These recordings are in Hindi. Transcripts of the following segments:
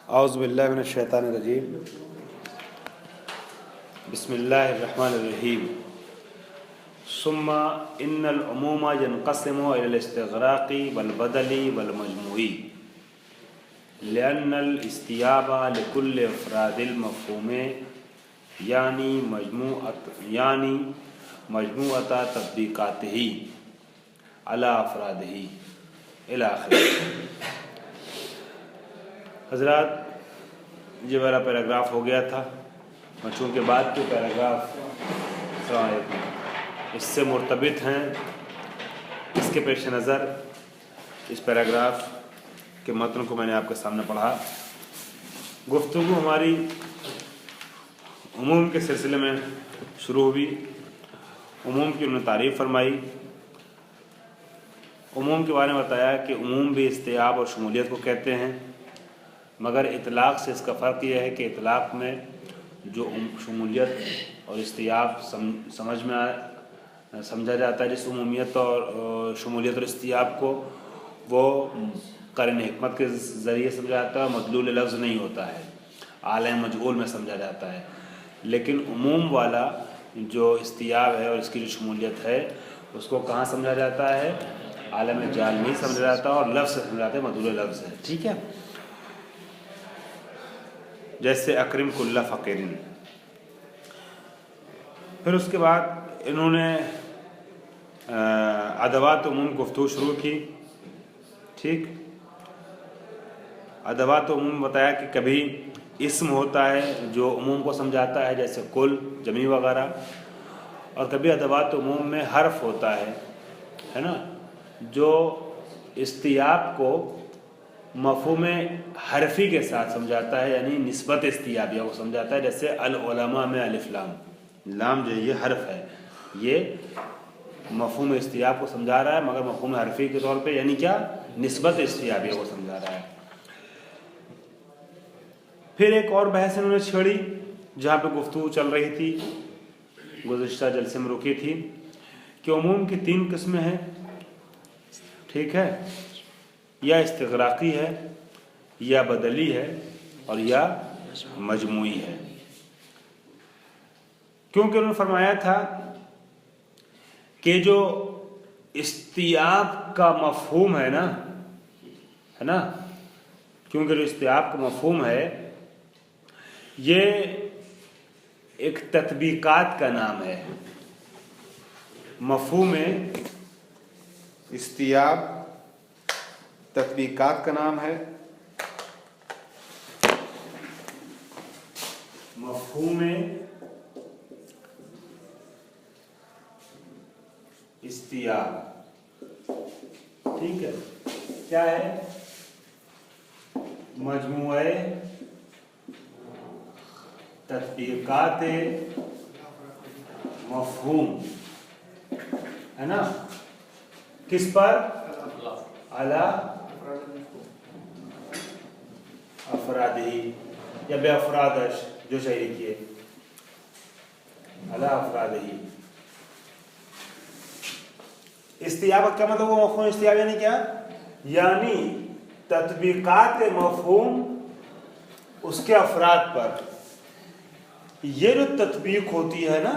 औज़ु बिल्लाहि मिनश शैतानिर रजीम। बिस्मिल्लाहिर्रहमानिर्रहीम। सुम्मा इन्नल उमूमा यनक़सिमु इलल इस्तिग़राक़ी वल बदली वल मजमूई लिअन्नल इस्तियाबा लिकुल्लि अफ़रादिल मफ़हूमे यानी मजमूअता तत्बीक़ातिही अला अफ़रादिही इला आख़िरिह। हज़रात, ये वाला पैराग्राफ हो गया था। चूँकि बाद के पैराग्राफ इससे मुर्तबित हैं, इसके पेश नज़र इस पैराग्राफ के मतन को मैंने आपके सामने पढ़ा। गुफ्तगू हमारी उमूम के सिलसिले में शुरू हुई। उमूम की उन्होंने तारीफ़ फरमाई। उमूम के बारे में बताया कि उमूम भी इस्तियाब और शमूलियत को कहते हैं, मगर इतलाक़ से इसका फ़र्क यह है कि इतलाक़ में जो शमूलियत और इस्तियाब समझा जाता है, जिस उमूमियत और शमूलियत और इस्तियाब को वो क़रीन हिकमत के ज़रिए समझा जाता है, मदलूल लफ्ज़ नहीं होता है, आलम मजहूल में समझा जाता है। लेकिन उमूम वाला जो इस्तियाब है और इसकी जो शमूलियत है उसको कहाँ समझा जाता है? आलम जाल में ही समझा जाता है और लफ्ज़ से समझा जाता है, मदलूल लफ्ज़ है। ठीक है, जैसे अकरिम कुल्ला फ़कीरिन। फिर उसके बाद इन्होंने अदवात उमूम गुफ्तगू शुरू की। ठीक, अदवात उमूम बताया कि कभी इस्म होता है जो उमूम को समझाता है, जैसे कुल, जमी वगैरह, और कभी अदवात उमूम में हर्फ होता है ना, जो इस्तियाब को मफ़हूम हरफ़ी के साथ समझाता है, यानी निस्बत इस्तियाबिया को समझाता है। जैसे अल उलमा में अलिफ लाम, लाम जो ये हर्फ है, ये मफ़हूम इस्तियाब को समझा रहा है, मगर मफ़हूम हरफ़ी के तौर पे, यानी क्या, निस्बत इस्तियाबिया को समझा रहा है। फिर एक और बहस इन्होंने छेड़ी जहाँ पे गुफ्तगू चल रही थी, गुज़िश्ता जलसे में रुकी थी, कि उमूम की 3 किस्में हैं। ठीक है, या इस्तिग़राक़ी है, या बदली है, और या मजमूई है। क्योंकि उन्होंने फरमाया था कि जो इस्तियाब का मफ़हूम है ना, क्योंकि जो इस्तियाब का मफ़हूम है ये एक तत्बीकात का नाम है। मफ़हूम इस्तियाब तत्बीकात का नाम है। मफ़हूम इस्तियाब, ठीक है, क्या है? मजमूए तत्बीकात मफ़हूम, है ना, किस पर? अला अफरादी या बे अफरादश, जो सही लिखिए, अला अफरादी। इस्तियाब का क्या मतलब? वो मफ़हूम इस्तियाब यानी क्या? यानी तत्बीकात मफ़हूम उसके अफराद पर। ये जो तत्बीक होती है ना,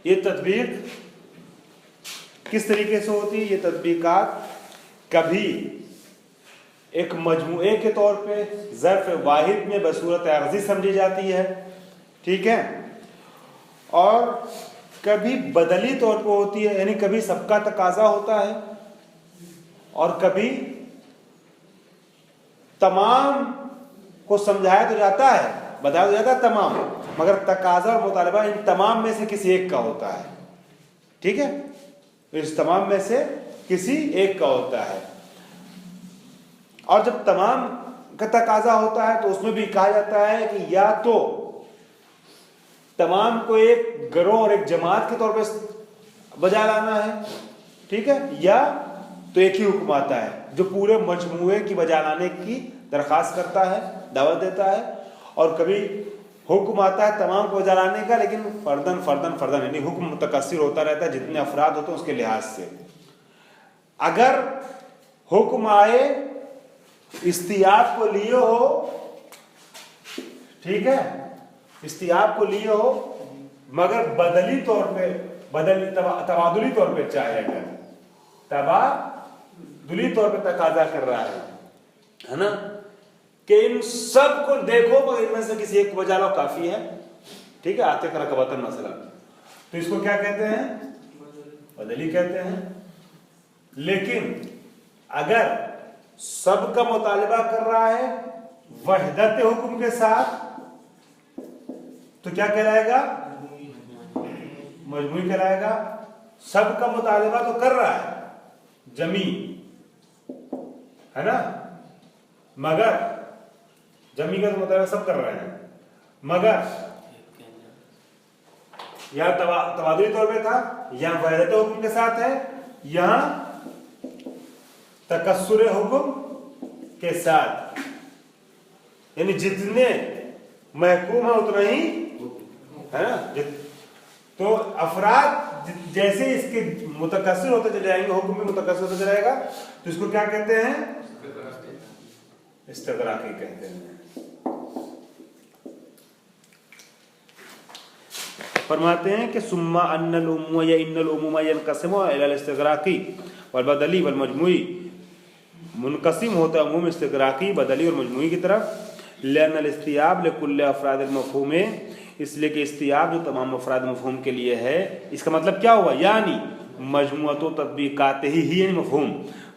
ये तत्बीक किस तरीके से होती है? ये तत्बीकात कभी एक मजमूए के तौर पे ज़र्फ़ वाहिद में बसूरत अग़ज़ी समझी जाती है, ठीक है, और कभी बदली तौर पे होती है, यानी कभी सबका तकाज़ा होता है और कभी तमाम को समझाया तो जाता है, बताया तो जाता है तमाम, मगर तकाज़ा और मुतालबा इन तमाम में से किसी एक का होता है। ठीक है, इस तमाम में से किसी एक का होता है। और जब तमाम का तकाज़ा होता है तो उसमें भी कहा जाता है कि या तो तमाम को एक गिरोह और एक जमात के तौर पर बजा लाना है, ठीक है, या तो एक ही हुक्म आता है जो पूरे मजमूए की बजा लाने की दरख्वास्त करता है, दावत देता है, और कभी हुक्म आता है तमाम को बजा लाने का, लेकिन फर्दन फर्दन फर्दन, यानी हुक्म मुतकस्सिर होता रहता है जितने अफराद होते हैं उसके लिहाज से। अगर हुक्म आए इस्तियाब को लिए हो ठीक है, इस्तियाब को लिए हो मगर बदली तौर पे, तबादुली तौर पे चाहे, अगर तबादुली तौर पे तकाजा कर रहा है ना, कि इन सब को देखो मगर इनमें से किसी एक को बजा लो काफी है, ठीक है, आते कर कबतन मसला, तो इसको क्या कहते हैं, बदली कहते हैं। लेकिन अगर सबका मुतालिबा कर रहा है वहदत हुक्म के साथ तो क्या कहलाएगा, मजमूई कहलाएगा। सबका मुतालिबा तो कर रहा है जमी, है ना, मगर जमी का तो मुतालिबा सब कर रहे हैं, मगर यहां तबादुली तौर पे था, यहां वहदत हुक्म के साथ है, यहां तकस्सुर हुक्म के साथ, यानी जितने महकूम है उतना ही है ना। तो अफराद जैसे इसके मुतकस्सिर होते चले जाएंगे, हुक्म भी मुतकस्सिर होता चला जाएगा, तो इसको क्या कहते हैं, इस्तिगराकी कहते हैं। फरमाते हैं कि सुम्मा अन्नल उम्म या इन्नल उम्म यनकसिमु इला इस्तिगराकी वल बदली वल मजमुई, मुनकसिम होता है उम्म इस्तिगराकी, बदली और मजमुई की तरफ। लिअन्नल इस्तियाब लिकुल्ल अफराद मफहूम, इसलिए कि इस्तियाब जो तमाम अफराद मफहूम के लिए है। इसका मतलब क्या हुआ, यानी मजमुअतो तत्बीकातिही ही, यानी मफहूम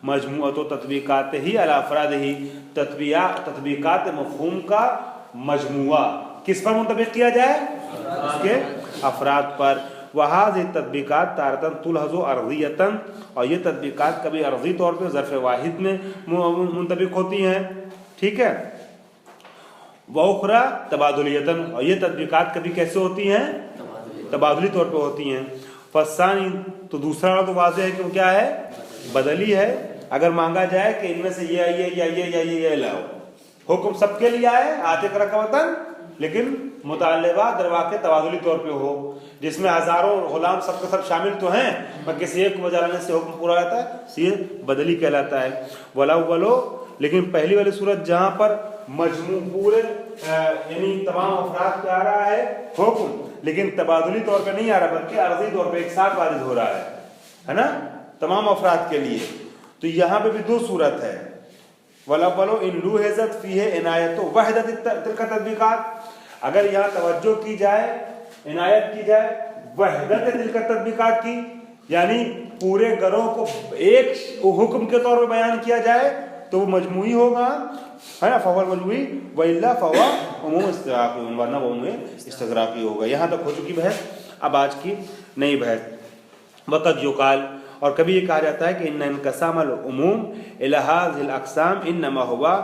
मजमुअतो तत्बीकातिही अला अफरादिही, तत्बीकात मफहूम का मजमुआ किस पर मुंतबिक किया जाए, उसके अफराद पर। वहाज़ तत्बीकात तारतन तुलहज़ो अर्ज़ियतन, और ये तत्बीकात कभी अर्ज़ी तौर पर ज़र्फ़ वाहिद में मुंतबिक होती हैं, ठीक है। वउखरा तबादुलियतन, और ये तत्बीकात कभी कैसे होती हैं, तबादुली तौर पे होती हैं। फसानी, तो दूसरा वाला तो वाज़ेह है कि क्या है, बदली है। अगर मांगा जाए कि इनमें से ये लाओ, हुक्म सबके लिए आए आते कर रकबतन, लेकिन मुतालिबा दरवाके तबादुली तौर पे हो, जिसमें हजारों गुलाम सबके सब शामिल तो हैं, पर किसी एक को बजा लाने से हुक्म पूरा रहता है, ये बदली कहलाता है। वलो, लेकिन पहली वाली सूरत जहां पर मजमू पूरे यानी तमाम अफराद पे आ रहा है हुक्म, लेकिन तबादुली तौर पे नहीं आ रहा, बल्कि अर्जी तौर पे एक साथ वारिद हो रहा है ना, तमाम अफराद के लिए, तो यहाँ पे भी दो सूरत है। वलो इन लूहिज़त फीह इनायत वहदत तिल्का तत्बीकात, अगर यहाँ तवज्जो की जाए, इनायत की जाए वहदत तिल्का तत्बीकात की, यानी पूरे गरोह को एक हुक्म के तौर पे बयान किया जाए तो वो मजमुई होगा, है ना, फवल मजमुई वइल्ला फवा उमूम इस्तिगराकी, वरना वो उमूम इस्तिगराकी होगा। यहाँ तक हो चुकी बहस, अब आज की नई बहस। वक़द युकाल, और कभी ये कहा जाता है कि इन्ना इनक़सामल उमूम इला हाज़िल अक़साम इन्नमा हुवा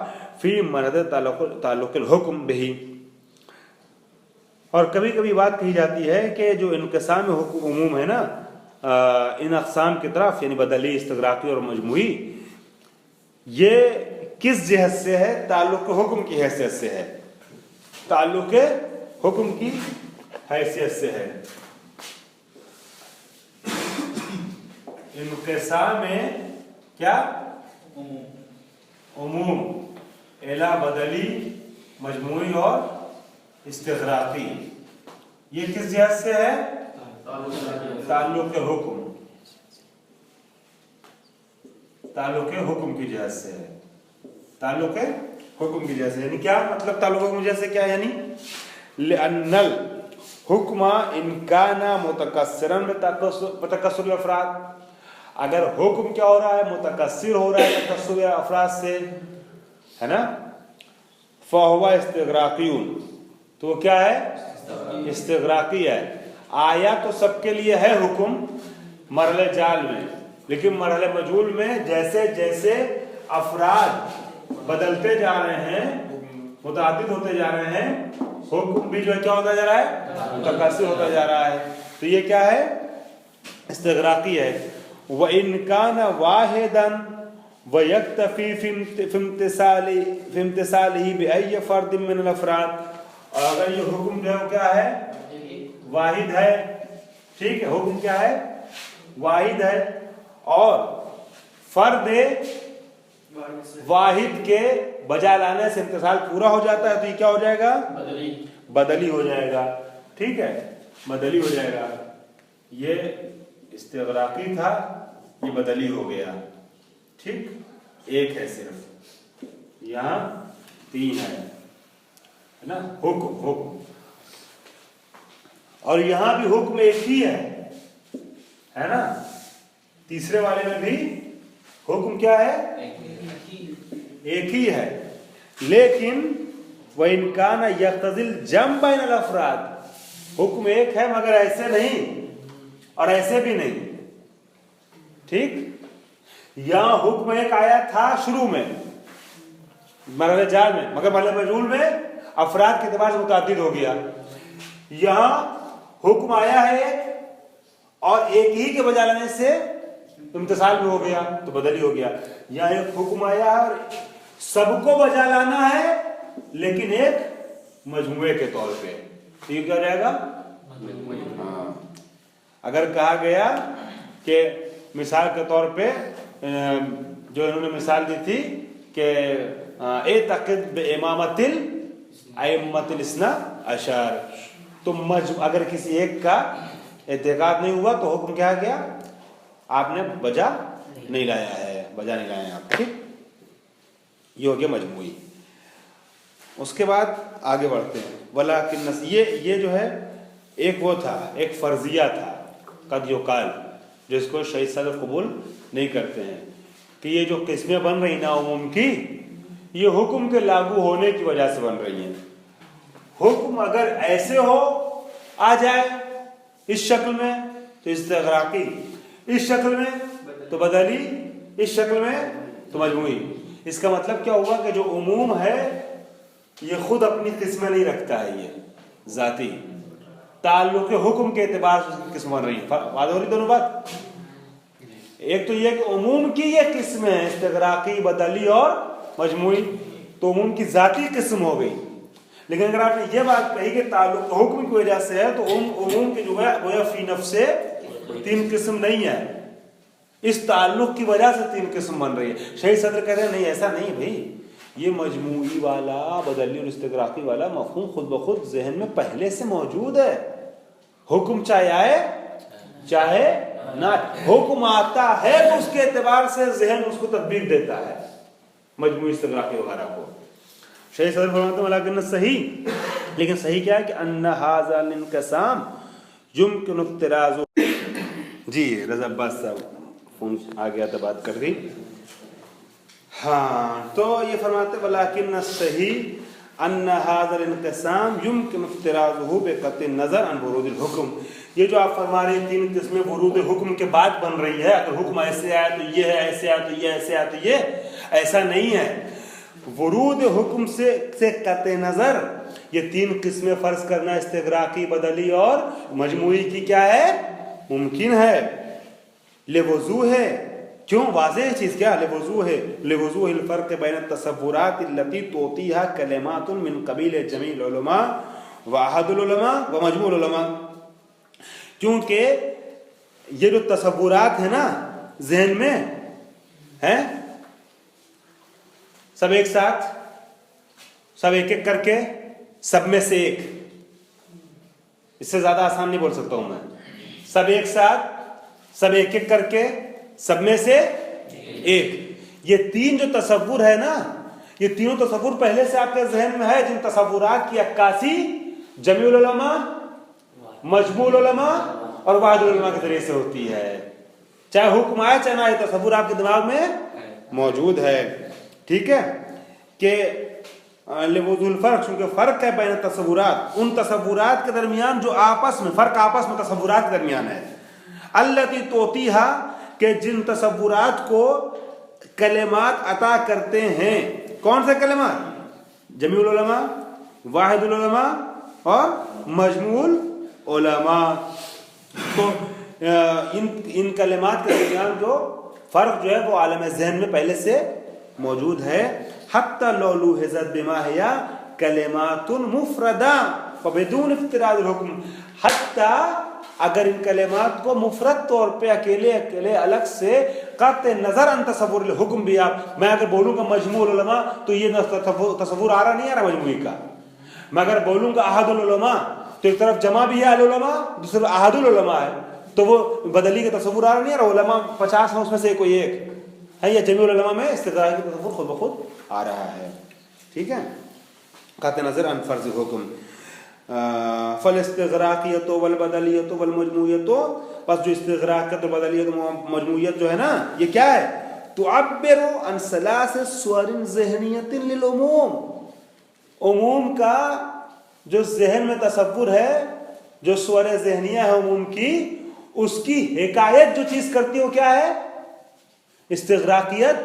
फ़ी मरद ताल्लुक़िल हुक्म बिही, और कभी कभी बात कही जाती है कि जो इनक़साम उमूम है ना इन अक़साम की तरफ, यानी बदली, इस्तिगराकी और मजमुई, ये किस जहत से है, ताल्लुक़ हुक्म की हैसियत से है, ताल्लुक़ हुक्म की हैसियत से है। इनक़साम में क्या, उमूम इला बदली मजमुई और इस्तिगराकी, ये किस जहत से है, ताल्लुक़ हुक्म, ताल्लुक़ हुक्म की जहत से है, ताल्लुक़ हुक्म की जैसे, यानी क्या मतलब ताल्लुक़ हुक्म जैसे क्या, यानी लिअन्नल हुक्मा इनकाना मुतकस्सिरन बितकस्सुर अफराद, अगर हुक्म क्या हो रहा है, मुतकस्सिर हो रहा है तकस्सुर अफराद से, है ना, फहुवा इस्तिगराकीयुन, तो क्या है, इस्तिगराकी है। आया तो सबके लिए है हुक्म मरहले जाल में, लेकिन मरहले मजूल में जैसे जैसे अफराद बदलते जा रहे हैं, मुतादिद होते जा रहे हैं, हुक्म भी जो है क्या होता जा रहा है, मुतकस्सिर होता जा रहा है, तो ये क्या है, इस्तिगराकी है। व इनकाना वाहिदन व यक्तफी फी इम्तिसालिही बिअय्यि फर्द मिन अल अफराद, और अगर ये हुक्म जो है क्या है, वाहिद है, ठीक है, हुक्म क्या है, वाहिद है, और फर्द वाहिद के बजा लाने से इम्तिसाल पूरा हो जाता है तो ये क्या हो जाएगा? बदली हो जाएगा। ठीक है, बदली हो जाएगा। ये इस्तिग़राक़ी था, ये बदली हो गया। ठीक, एक है सिर्फ, यहाँ 3 है ना, हुक्म। और यहां भी हुक्म एक ही है ना। तीसरे वाले में भी हुक्म क्या है? एक ही है। लेकिन वह इनकान यक़्तज़िल जम बैन अल अफ़राद, हुक्म एक है मगर ऐसे नहीं और ऐसे भी नहीं। ठीक, यहां हुक्म एक आया था शुरू में मरहले जाल में, मगर मरहले मजूल में अफराद के एतबार से मुताद्दिद हो गया। यहां हुक्म आया है और एक ही के बजा लाने से इम्तिसाल भी हो गया तो बदली हो गया। यहां एक हुक्म आया है और सबको बजा लाना है लेकिन एक मजमुए के तौर पे, तो ये क्या रहेगा? हाँ। अगर कहा गया कि मिसाल के तौर पे जो इन्होंने मिसाल दी थी कि ए तक़िद बे इमामतिल अइम्मतिल इस्ना अशर, तो अगर किसी एक का एतकाद नहीं हुआ तो हुक्म क्या गया? आपने बजा नहीं लाया है, बजा नहीं लाया आप। ठीक, ये हो गया मजमूई। उसके बाद आगे बढ़ते हैं। वलाकिन ये जो है एक वो था, एक फर्जिया था कद युकाल, जिसको शहीद सदर कबूल नहीं करते हैं कि ये जो किस्में बन रही ना उमूम की, ये हुक्म के लागू होने की वजह से बन रही हैं। हुक्म अगर ऐसे हो आ जाए इस शक्ल में तो इस्तिग़राक़ी, इस शक्ल में तो बदली, इस शक्ल में तो मजमूई। इसका मतलब क्या हुआ कि जो उमूम है ये खुद अपनी किस्में नहीं रखता है, ये जाती ताल्लुक़ हुक्म के एतबार से किस्म बन रही है। बात हो रही दोनों बात। एक तो ये कि उमूम की ये किस्में हैं, इस्तिग़राक़ी, बदली और मजमूई, तो उमूम की जाती किस्म हो गई। लेकिन अगर आपने ये बात कही कि ताल्लुक़ हुक्म की वजह से है तो उमूम की जो है वो फी नफ्से 3 किस्म नहीं है, इस ताल्लुक़ की वजह से 3 किस्म बन रही है। शहीद सदर कह रहे हैं नहीं, ऐसा नहीं भाई, ये मजमूई वाला, बदली और इस्तिग़राक़ी वाला मफ़हूम खुद ब खुद जहन में पहले से मौजूद है। हुक्म चाहे आए चाहे ना, हुक्म आता है तो उसके एतबार से जहन उसको तदबीक देता है, मजमूई इस्तिग़राक़ी वगैरह को। शहीद सदर फरमाते हैं वलाकिन सही, लेकिन सही क्या है कि अन्ना हाज़ा लिन्क़िसाम युम्किनु इक़्तिराज़ु। जी रज़ा अब्बास साहब फोन आ गया था, बात कर दी। हाँ, तो ये फरमाते वलाकिन सही अन्ना हाज़ा लिन्क़िसाम युम्किनु इक़्तिराज़ुहु बिक़त्इ नज़र अन वुरूदिल हुक्म। ये जो आप फरमा रहे 3 किस्में वुरूद हुक्म के बाद बन रही है, अगर हुक्म ऐसे आया तो ये है, ऐसे आया तो ये, ऐसे आया तो ये, ऐसा नहीं है। वुरूद हुक्म से कते नज़र ये 3 किस्में फर्ज करना इस्तिग़राक़ी, बदली और मजमूई की क्या है? मुमकिन है। लेवज़ू है, क्यों? वाज़ेह चीज़ क्या? लेवज़ू है, लेवज़ूहिल फ़र्क़ बैन तसव्वुरात अल्लती तोतीहा कलिमातुन मिन क़बील जमील उलमा व अहदुल उलमा व मजमूल उलमा। क्योंकि ये जो तसव्वुरात है ना ज़हन में हैं, सब एक साथ, सब एक एक करके, सब में से एक, इससे ज्यादा आसान नहीं बोल सकता हूं मैं। सब एक साथ, सब एक एक करके, सब में से एक। ये 3 जो तसव्वुर है ना, ये तीनों तसव्वुर पहले से आपके जहन में है, जिन तसव्वुरात की अक्कासी जमीउल उलमा, मजमूल उलमा और वाहिदुल उलमा के जरिए से होती है। चाहे हुक्म आए चाहे ना, ये तसव्वुर आपके दिमाग में मौजूद है। ठीक है कि लेवज़ुल फ़र्क़, क्योंकि फ़र्क है बैन तसव्वुरात, उन तसव्वुरात के दरमियान जो आपस में, फ़र्क आपस में तसव्वुरात के दरमियान है। अल्लती तोतीहा, के जिन तसव्वुरात को कलिमात अता करते हैं। कौन से कलिमात? जमीउल उलमा, वाहिदुल उलमा और मजमूल उलमा। तो इन कलिमात के दरमियान जो फ़र्क जो है वो आलम ज़हन में पहले से मौजूद है। हत्ता लौलू हिज़त बिमा हिया कलिमातुन मुफ़रदा व बिदून इफ़्तिराज़ुल हुक्म, हत्ता अगर इन कलेमात को मुफरद तौर पे अकेले अकेले अलग से काते नजर अन तसव्वुर हुक्म भी आप, मैं अगर बोलूंगा मजमूउल उलमा तो ये तसव्वुर आ रहा नहीं आ रहा मजमूई का। मैं अगर बोलूंगा अहदुल उलमा तो एक तरफ जमा भी है अल उलमा, दूसरी तरफ अहदुल उलमा है, तो वो बदली का तसव्वुर आ रहा नहीं आ रहा। उलमा 50 है उसमें से कोई एक है, या जमीउल उलमा में इस्तिग़रा की तसव्वुर खुद ब खुद आ रहा है। ठीक है, काते नजर अन फर्ज हुक्म फल इस्तिग़राक़ियत वल बदलियत वल मजमूइयत, बस जो इस्तिग़राक़ियत और बदलियत मजमूइयत जो है ना, ये क्या है, तुअब्बिरु अन सलास सुवरिन ज़हनियतिन लिल उमूम, उमूम का जो जहन में तसव्वुर है, जो सुवर ज़हनिया है उमूम की, उसकी हिकायत जो चीज करती है वो क्या है, इस्तिग़राक़ियत,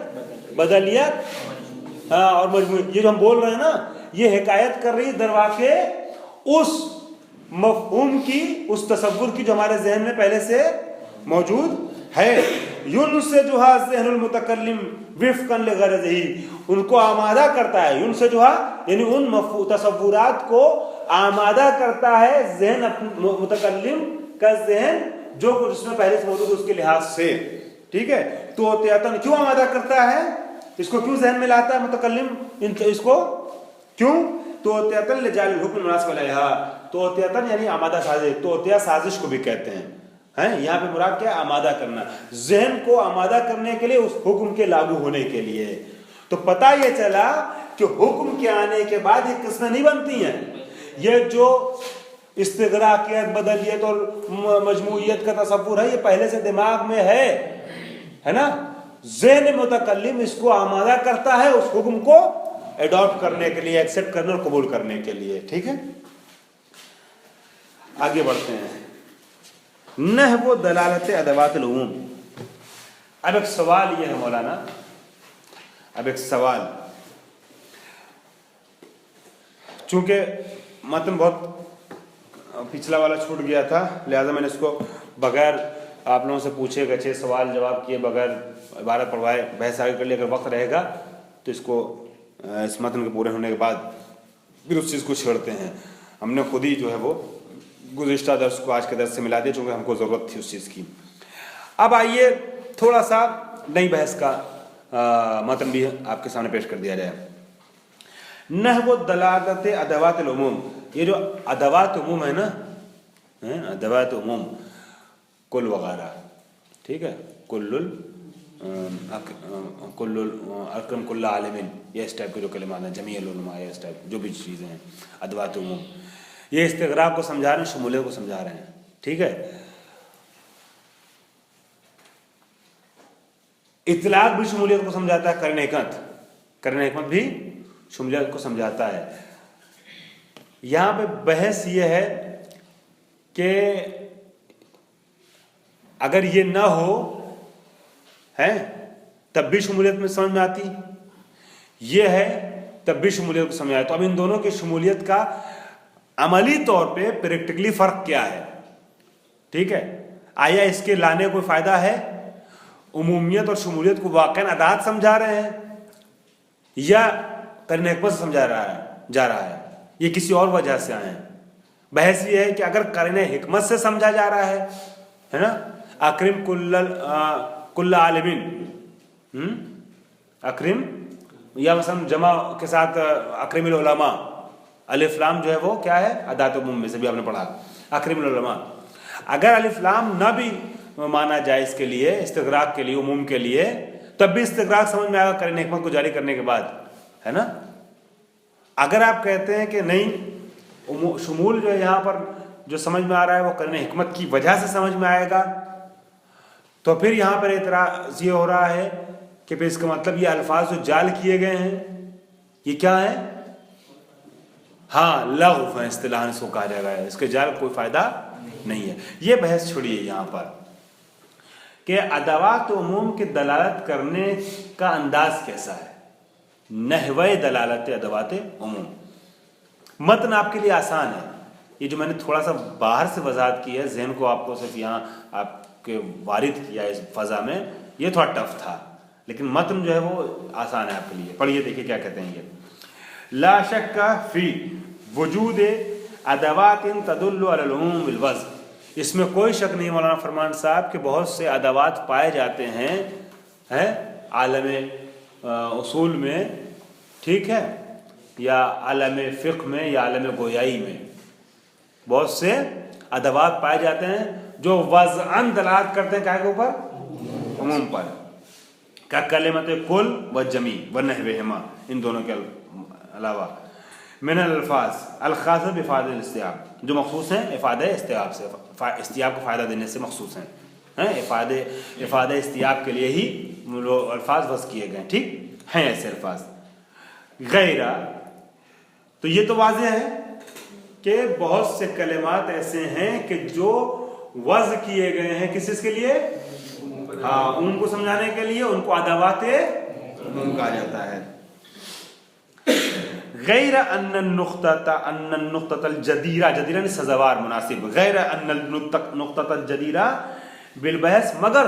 बदलियत और मजमूइयत। ये जो हम बोल रहे हैं ना, ये हिकायत कर रही है दरवाके उस मफ़हूम की, उस तसव्वुर की जो हमारे जहन में पहले से मौजूद है। यून से जो है ज़हनुल मुतकल्लिम विफ़क़न लिग़रज़िही, उनको आमादा करता है। यून से जो है यानी उन तसव्वुरात को आमादा करता है ज़हन मुतकल्लिम का जहन, जो कुछ उसमें पहले से मौजूद उसके लिहाज से। ठीक है, तो त्यातन क्यों आमादा करता है, इसको क्यों जहन में लाता है मुतकल्लिम, इसको क्यों, तो त्यातन लिजाल हुक्म मुनासिब अलैहा, तो त्यातन यानी आमादा साजिश, तो त्या साजिश को भी कहते हैं यहाँ पे मुराद क्या है, आमादा करना, जहन को आमादा करने के लिए, उस हुक्म के लागू होने के लिए। तो पता ये चला कि हुक्म के आने के बाद ये किस्में नहीं बनती हैं, ये जो इस्तिग़राक़ियत, बदलियत और मजमूइयत का तसव्वुर है, ये पहले से दिमाग में है ना। ज़हन मुतकल्लिम इसको आमादा करता है उस हुक्म को एडॉप्ट करने के लिए, एक्सेप्ट करने और कबूल करने के लिए। ठीक है, आगे बढ़ते हैं। नहव दलालत अदवातिल उमूम। अब एक सवाल ये है मौलाना, अब एक सवाल, चूंकि मतन बहुत पिछला वाला छूट गया था, लिहाजा मैंने इसको बगैर आप लोगों से पूछे गए सवाल जवाब किए बगैर इबारत पढ़वाए बहस आगे कर लिया। अगर वक्त रहेगा तो इसको इस मतन के पूरे होने के बाद फिर उस चीज़ को छेड़ते हैं। हमने खुद ही जो है वो गुज़िश्ता दर्स को आज के दर्स से मिला दिया, चूँकि हमको ज़रूरत थी उस चीज़ की। अब आइए थोड़ा सा नई बहस का मतन भी आपके सामने पेश कर दिया जाए। नहव दलालत अदवातिल उमूम, ये जो अदवात उमूम है ना, अदवात उमूम कुल वगैरह, ठीक है, कुल्लुल अक्रम कुल्ला आलिमिन, ये इस टाइप के जो कलिमात हैं, जमीअल उलमा, ये इस टाइप जो भी चीज़ें हैं, अदवात उमूम, ये इस्तिग़राक़ को समझा रहे हैं, शमूलियत को समझा रहे हैं। ठीक है, इतलाक़ भी शमूलियत को समझाता है, करने हिकमत भी शमूलियत को समझाता है। यहाँ पे बहस ये है कि अगर ये ना हो है तब भी शमूलियत में समझ में आती, ये है तब भी शमूलियत को समझ आए। तो अब इन दोनों की शमूलियत का अमली तौर पे प्रैक्टिकली फ़र्क क्या है? ठीक है, आया इसके लाने कोई फ़ायदा है? उमूमियत और शमूलियत को वाक़ई अदात समझा रहे हैं या करने हिकमत से समझा जा रहा है, ये किसी और वजह से आए हैं? बहस ये है कि अगर करने हिकमत से समझा जा रहा है ना, अक्रिम कुल्ला आलिमिन, अक्रिम, या मसलन जमा के साथ अक्रिमिल उलमा, अलिफ लाम जो है वो क्या है, अदात उमूम में से भी आपने पढ़ा, अक्रिमिल उलमा। अगर अलिफ लाम ना भी माना जाए इसके लिए, इस्तिग़राक़ के लिए, उमूम के लिए, तब भी इस्तिग़राक़ समझ में आएगा करने हिकमत को जारी करने के बाद, है ना। अगर आप कहते हैं कि नहीं, शुमूल जो है यहाँ पर जो समझ में आ रहा है वो करने हिकमत की वजह से समझ में आएगा, तो फिर यहाँ पर एतराज़ ये हो रहा है कि फिर इसका मतलब ये अल्फाज जो जाल किए गए हैं ये क्या है, हाँ लग़्व है, इस्तिलाहन इसको कहा जाएगा, इसके जाल कोई फ़ायदा नहीं है। ये बहस छोड़िए यहाँ पर कि अदवात उमूम के दलालत करने का अंदाज कैसा है, नहवे दलालत अदवात उमूम। मतन आपके लिए आसान है, ये जो मैंने थोड़ा सा बाहर से वजाहत की है, जहन को आपको सिर्फ यहाँ आपके वारिद किया इस फ़ज़ा में, ये थोड़ा टफ था, लेकिन मतन जो है वो आसान है आपके लिए। पढ़िए, देखिए क्या कहते हैं ये। ला शक्का फ़ी वजूद अदवातिन तदुल्लु अलल उमूम बिल वज़्न, इसमें कोई शक नहीं मौलाना फरमान साहब के बहुत से अदवात पाए जाते हैं आलम उसूल में, ठीक है, या आलम फ़िक़्ह में या आलम गोयाई में बहुत से अदवात पाए जाते हैं जो वज़अन दलालत करते हैं काहे के ऊपर, उमूम पर, का कलिमत कुल व जमी व नहवेहिमा, इन दोनों के अलावा मिनल अल्फाज अलखास बिफ़ाद इस्तियाब, जो मखसूस हैं इफ़ाद इस्तियाब से, इस्तियाब को फ़ायदा देने से मखसूस हैं इफ़ाद इस्तियाब के लिए ही अल्फाज वज़ किए गए, ठीक हैं ऐसे अल्फाज। गैरा, तो ये तो वाज़ेह है कि बहुत से कलिमात ऐसे हैं कि जो वज़ किए गए हैं किस चीज़ के लिए, हाँ, उनको समझाने के लिए, उनको अदावाते उमूम कहा जाता है। गैर अन्नन नुक़्ततल जदीरा, जदीरा ने सज़ावार मुनासिब, गैर अन्नन नुक़्ततल जदीरा बिल बहस, मगर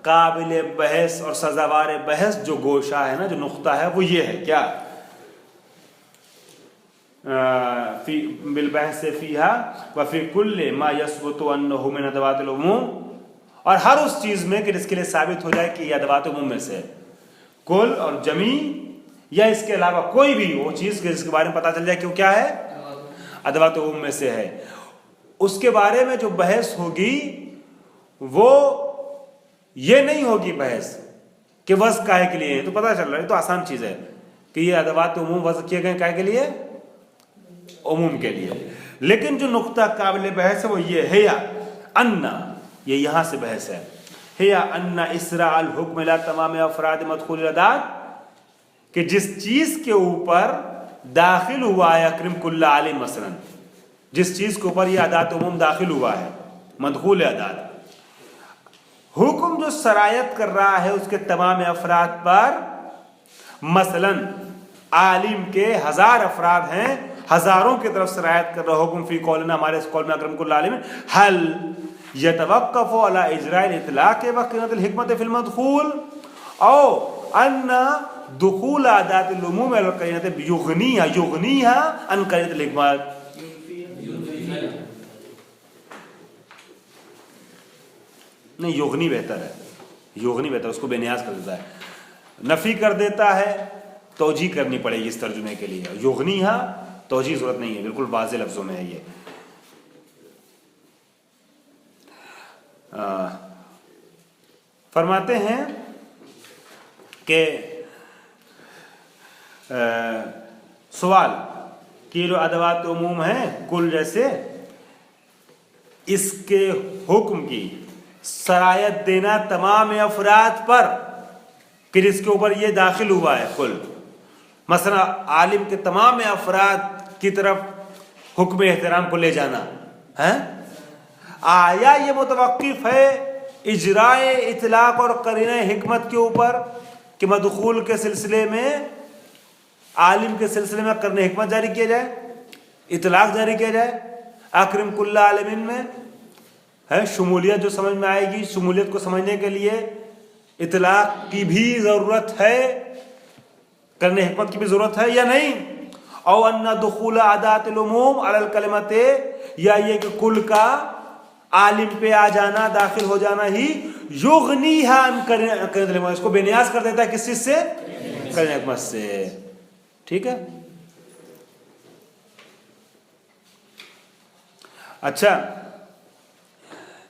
काबिल बहस और सज़ावार बहस जो गोशा है ना, जो नुक़्ता है वो ये है क्या, बिल बहस से फ़ीहा व फ़ी कुल्ले मा यसबुतु अन्नहु मिन अदवातिल उमूम, और हर उस चीज़ में कि जिसके लिए साबित हो जाए कि यह अदवात उमूम में से कुल और जमी या इसके अलावा कोई भी वो चीज़ जिसके बारे में पता चल जाए कि वो क्या है, अदवात उमूम में से है, उसके बारे में जो बहस होगी वो ये नहीं होगी बहस कि वज़ काहे के लिए है, तो पता चल रहा है, तो आसान चीज़ है कि ये अदवात उमूम वज़ किए गए काहे के लिए, उमूम के लिए। लेकिन जो नुक्ता काबिल बहस है वो ये है या अन्ना, ये यहाँ से बहस है या अन्ना इसरा अल हुक्म ला तमाम अफराद मदखूल अदात, कि जिस चीज़ के ऊपर दाखिल हुआ है अकरम कुल्ला आलिम, मसलन जिस चीज़ के ऊपर यह अदात उमूम दाखिल हुआ है मदखूल अदात, हुक्म जो सरायत कर रहा है उसके तमाम अफराद पर, मसलन आलिम के 1000 अफराद हैं, हज़ारों की तरफ सरायत कर रहा हुक्म फ़ी कौलना, हमारे इस कौल में अकरम कुल्ला आलिम, हल यतवक्कफ़ु अला इजराइल इतलाक़ व क़ीमतिल हिकमत फ़िल मदखूल औ अन्ना दुखूल आदातिल उमूम अल क़रीनत युग़नीहा अन क़रीनतिल हिकमत। नहीं, युग़नी बेहतर है, युग़नी बेहतर, उसको बेनियाज कर देता है, नफ़ी कर देता है, तौजी करनी पड़ेगी इस तर्जुमे के लिए, युग़नीहा तौजी ज़रूरत नहीं है, बिल्कुल वाज़ेह लफ्ज़ों में है ये। फरमाते हैं कि सवाल कि जो अदवात उमूम हैं कुल जैसे, इसके हुक्म की सरायत देना तमाम अफराद पर कि जिसके ऊपर ये दाखिल हुआ है कुल, मसला आलिम के तमाम अफराद की तरफ हुक्म एहतराम को ले जाना है, आया ये मुतवक्किफ है इजराए इतलाक़ और करीना हिकमत के ऊपर कि मदखूल के सिलसिले में, आलिम के सिलसिले में करने हिकमत जारी किया जाए, इतलाक़ जारी किया जाए अकरम कुल्ला आलमीन में है, शमूलियत जो समझ में आएगी, शमूलियत को समझने के लिए इतलाक़ की भी ज़रूरत है, करने हिकमत की भी ज़रूरत है या नहीं, और अन्ना दुखूल आदातिल उमूम अलल कलिमते, या ये कि कुल का आलिम पे आ जाना, दाखिल हो जाना ही युग़नीहा अन क़रीनतिल हिकमत, इसको बेनियाज कर देता है किस चीज़ से, करने हिकमत से, ठीक है। अच्छा,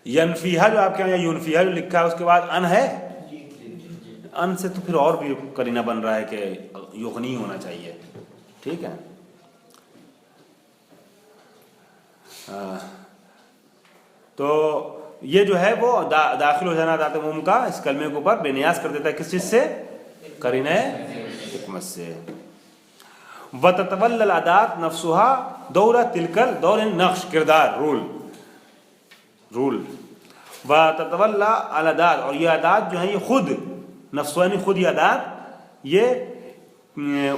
यनफीहा जो आपके यहाँ यूनफीहा जो लिखा है उसके बाद अन है, अन से तो फिर और भी करीना बन रहा है कि युग़नी होना चाहिए, ठीक है। तो ये जो है वो दाखिल हो जाना दात उमूम का इस कलमे के ऊपर बेनियाज कर देता है किस चीज़ से, करीना हिकमत से। व ततवल्लल अदात नफ्सुहा दौरा तिलकल दौर नक्श किरदार रूल व ततवल्ला अल अदात, और ये अदात जो है ये खुद नफ्सवानी खुद ये अदात ये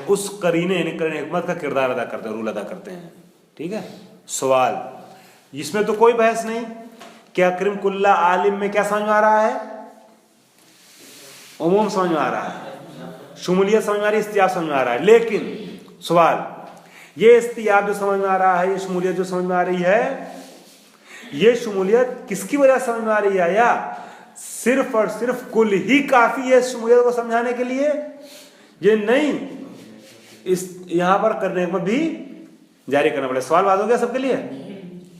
उस करीने यानी करीने हिकमत का किरदार अदा करते हैं, रूल अदा करते हैं, ठीक है। सवाल, इसमें तो कोई बहस नहीं, क्या अकरम कुल्ला आलिम में क्या समझ में आ रहा है, उमूम समझ में आ रहा है, शुमूलियत समझ में आ रही है, इस्तियाब समझ में आ रहा है, लेकिन सवाल ये इस्तियाब जो समझ में आ रहा है, ये शुमूलियत जो समझ में आ रही है, ये शमूलियत किसकी वजह से समझ में आ रही है, या सिर्फ और सिर्फ कुल ही काफी है शमूलियत को समझाने के लिए? ये नहीं, इस यहां पर करने में भी जारी करना पड़ेगा। सवाल बात हो गया सबके लिए?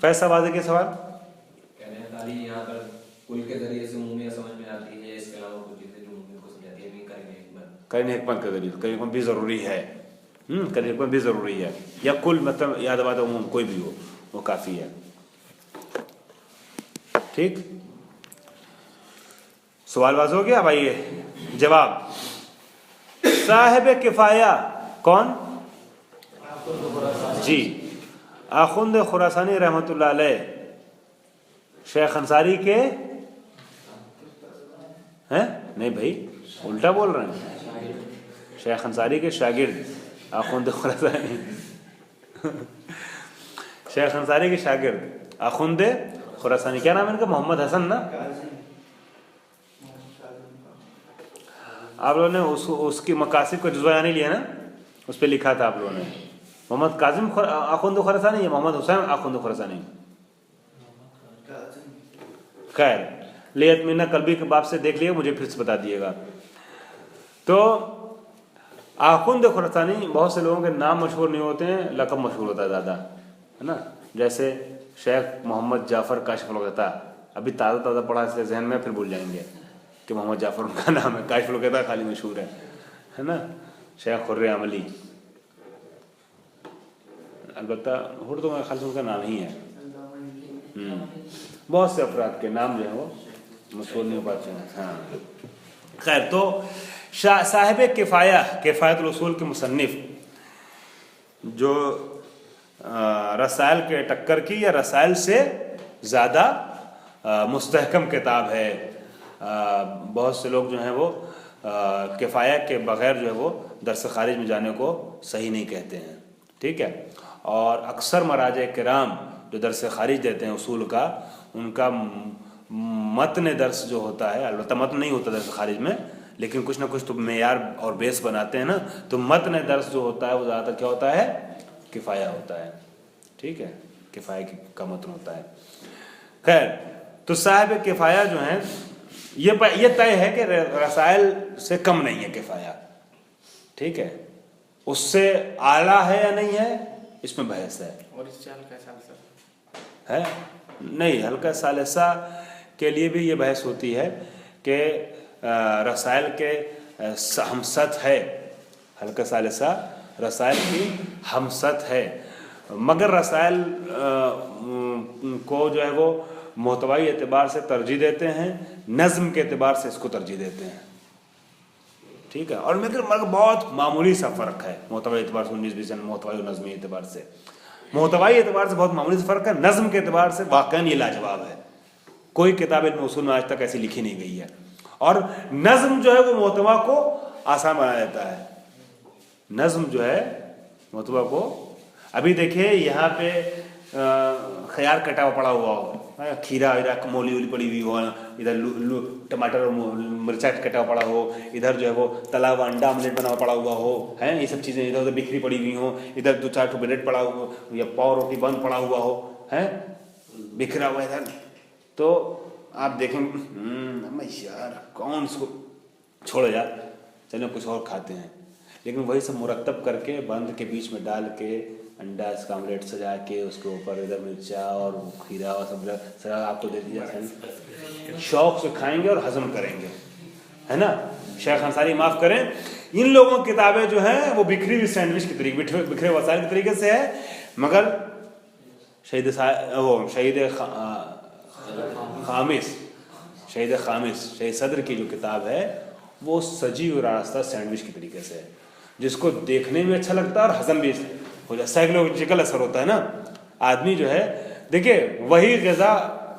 फैसला बात के सवाल कहने हैं ताली यहाँ पर कुल के जरिए से उम्मीद समझ में आती है, इसके अलावा कुछ चीजें जो उम्मीद को समझाती है भी करेंगे हिकमत के जरिए करीब भी जरूरी है, करीब भी जरूरी है, या कुल मतलब याद बात कोई भी हो वो काफी है। ठीक, सवालबाज हो गया भाई। जवाब, साहिब किफाया कौन? जी, आखुंद खुरासानी रहमतुल्लाह अलैह, शेख अंसारी के हैं? नहीं भाई, उल्टा बोल रहे हैं। शेख अंसारी के शागिर्द आखुंद खुरासानी, शेख अंसारी के शागिर्द आखुंद खुरासानी। क्या नाम है इनका? मोहम्मद हसन ना? आप लोगों ने उसकी मकासिद को जुज़वा नहीं लिया ना, उस पर लिखा था आप लोगों ने मोहम्मद काजिम आखुंद खुरासानी या मोहम्मद हुसैन आखुंद खुरासानी? खैर, लेत मीना कल्बी के बाप से देख लिया, मुझे फिर से बता दिएगा। तो आखुंद खुरासानी, बहुत से लोगों के नाम मशहूर नहीं होते हैं, लक़ब मशहूर होता है ज़्यादा, है ना। जैसे शेख मोहम्मद जाफ़र काशिफ़ुल ग़ता, अभी ताज़ा पढ़ा इसलिए जहन में, फिर भूल जाएंगे कि मोहम्मद जाफ़र उनका नाम है। काशिफ़ुल ग़ता खाली मशहूर है ना। शेख खुर्रे अमली, अलबत्ता हुड तो मेरे ख्याल से उनका नाम ही है। बहुत से अफराद के नाम जो है वो मशहूर नहीं हो पाते हैं। हाँ, खैर, तो साहिब किफ़ाया, किफ़ायतुल उसूल के मुसन्निफ, जो रसायल के टक्कर की या रसायल से ज़्यादा मुस्तहकम किताब है। बहुत से लोग जो हैं वो किफ़ाया के बग़ैर जो है वो दर्स खारिज में जाने को सही नहीं कहते हैं। ठीक है, और अक्सर मराजे किराम जो दर्स खारिज देते हैं उसूल का, उनका मतन दर्स जो होता है, अलबत्ता मतन नहीं होता दर्स खारिज में, लेकिन कुछ ना कुछ तो मेयार और बेस बनाते हैं ना, तो मतन दर्स जो होता है वो ज़्यादातर क्या होता है? किफ़ाया होता है। ठीक है, किफ़ाया का मतन होता है। खैर, तो साहिब किफ़ाया जो है ये तय है कि रसायल से कम नहीं है किफ़ाया। ठीक है, उससे आला है या नहीं है, इसमें बहस है। और इससे हल्का सालसा है नहीं, हल्का सालसा के लिए भी ये बहस होती है कि रसायल के हमसत है, हल्का सालसा रसायल की हमसत है, मगर रसायल को जो है वो मोहतवाई एतबार से तरजीह देते हैं, नज़्म के एतबार से इसको तरजीह देते हैं। ठीक है, और मगर बहुत मामूली सा फ़र्क है मोहतवाई एतबार से 19-20 मोहतवाई और नज़मी एतबार से। मोहतवाई एतबार से बहुत मामूली सा फ़र्क है, नज़्म के एतबार से वाक़ई ये लाजवाब है। कोई किताब इल्म उसूल में आज तक ऐसी लिखी नहीं गई है, और नज़्म जो है वो मोहतवा को आसान बना देता है। नज़्म जो है मोहतवा को, अभी देखिए यहाँ पे ख़यार कटा हुआ पड़ा हुआ हो, खीरा वीरा मूली वूली पड़ी हुई हो, इधर टमाटर और मिर्चा कटा हुआ पड़ा हो, इधर जो है वो तला हुआ अंडा ऑमलेट बना हुआ पड़ा हुआ हो, है ये सब चीज़ें इधर उधर बिखरी पड़ी हुई हो, इधर 2-4 ब्रेड पड़ा हुआ या पाव रोटी बंद पड़ा हुआ हो, है बिखरा हुआ इधर, तो आप देखेंगे यार कौन इसको छोड़ो यार, चलो कुछ और खाते हैं। लेकिन वही सब मुरतब करके बंद के बीच में डाल के अंडा इसका ऑमलेट सजा के उसके ऊपर इधर मिर्चा और खीरा और सब सजा आपको दे दिया, शौक से खाएंगे और हजम करेंगे, है ना। शेख अंसारी माफ़ करें, इन लोगों की किताबें जो हैं वो बिखरी हुई सैंडविच के तरीके, बिखरे वसाइल के तरीके से है, मगर शहीद शहीद सदर की जो किताब है वो सजी और रास्ता सैंडविच के तरीके से है, जिसको देखने में अच्छा लगता है और हजम भी हो जाए, साइकोलॉजिकल असर होता है ना। आदमी जो है देखिए वही ग़िज़ा,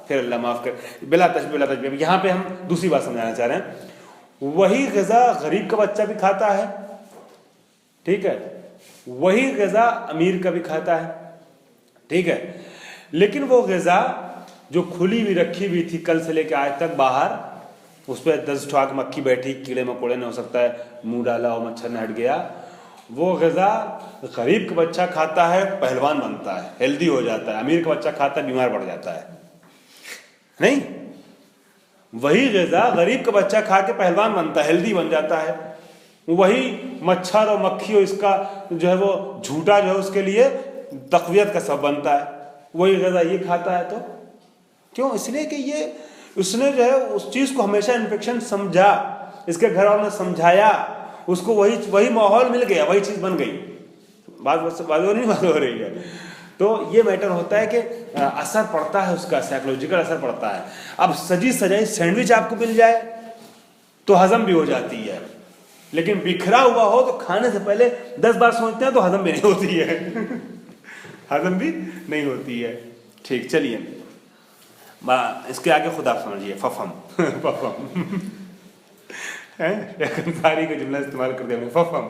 फिर अल्लाह माफ़ कर बिला तशबीह, यहाँ पे हम दूसरी बात समझाना चाह रहे हैं, वही ग़िज़ा गरीब का बच्चा भी खाता है, ठीक है, वही ग़िज़ा अमीर का भी खाता है, ठीक है, लेकिन वो ग़िज़ा जो खुली हुई रखी हुई थी कल से लेकर आज तक बाहर, उस पर 10 ठोक मक्खी बैठी, कीड़े मकोड़े ने हो सकता है मुंह डाला और मच्छर ने हट गया, वो ग़िज़ा गरीब का बच्चा खाता है पहलवान बनता है, हेल्दी हो जाता है, अमीर का बच्चा खाता है बीमार पड़ जाता है। नहीं, वही ग़िज़ा गरीब का बच्चा खा के पहलवान बनता है, हेल्दी बन जाता है। वही मच्छर और मक्खी और इसका जो है वो झूठा जो है उसके लिए तक़वियत का सब बनता है। वही ग़िज़ा ये खाता है तो क्यों? इसलिए कि ये उसने जो है उस चीज़ को हमेशा इन्फेक्शन समझा, इसके घर वालों ने समझाया, उसको वही माहौल मिल गया, वही चीज़ बन गई। बात हो रही है। तो ये मैटर होता है कि असर पड़ता है, उसका साइकोलॉजिकल असर पड़ता है। अब सजी सजाई सैंडविच आपको मिल जाए तो हजम भी हो जाती है, लेकिन बिखरा हुआ हो तो खाने से पहले 10 बार सोचते हैं तो हजम भी नहीं होती है हजम भी नहीं होती है। ठीक, चलिए इसके आगे खुद आप समझिए। फफम फफम अंसारी का जुमला इस्तेमाल कर दिया फफम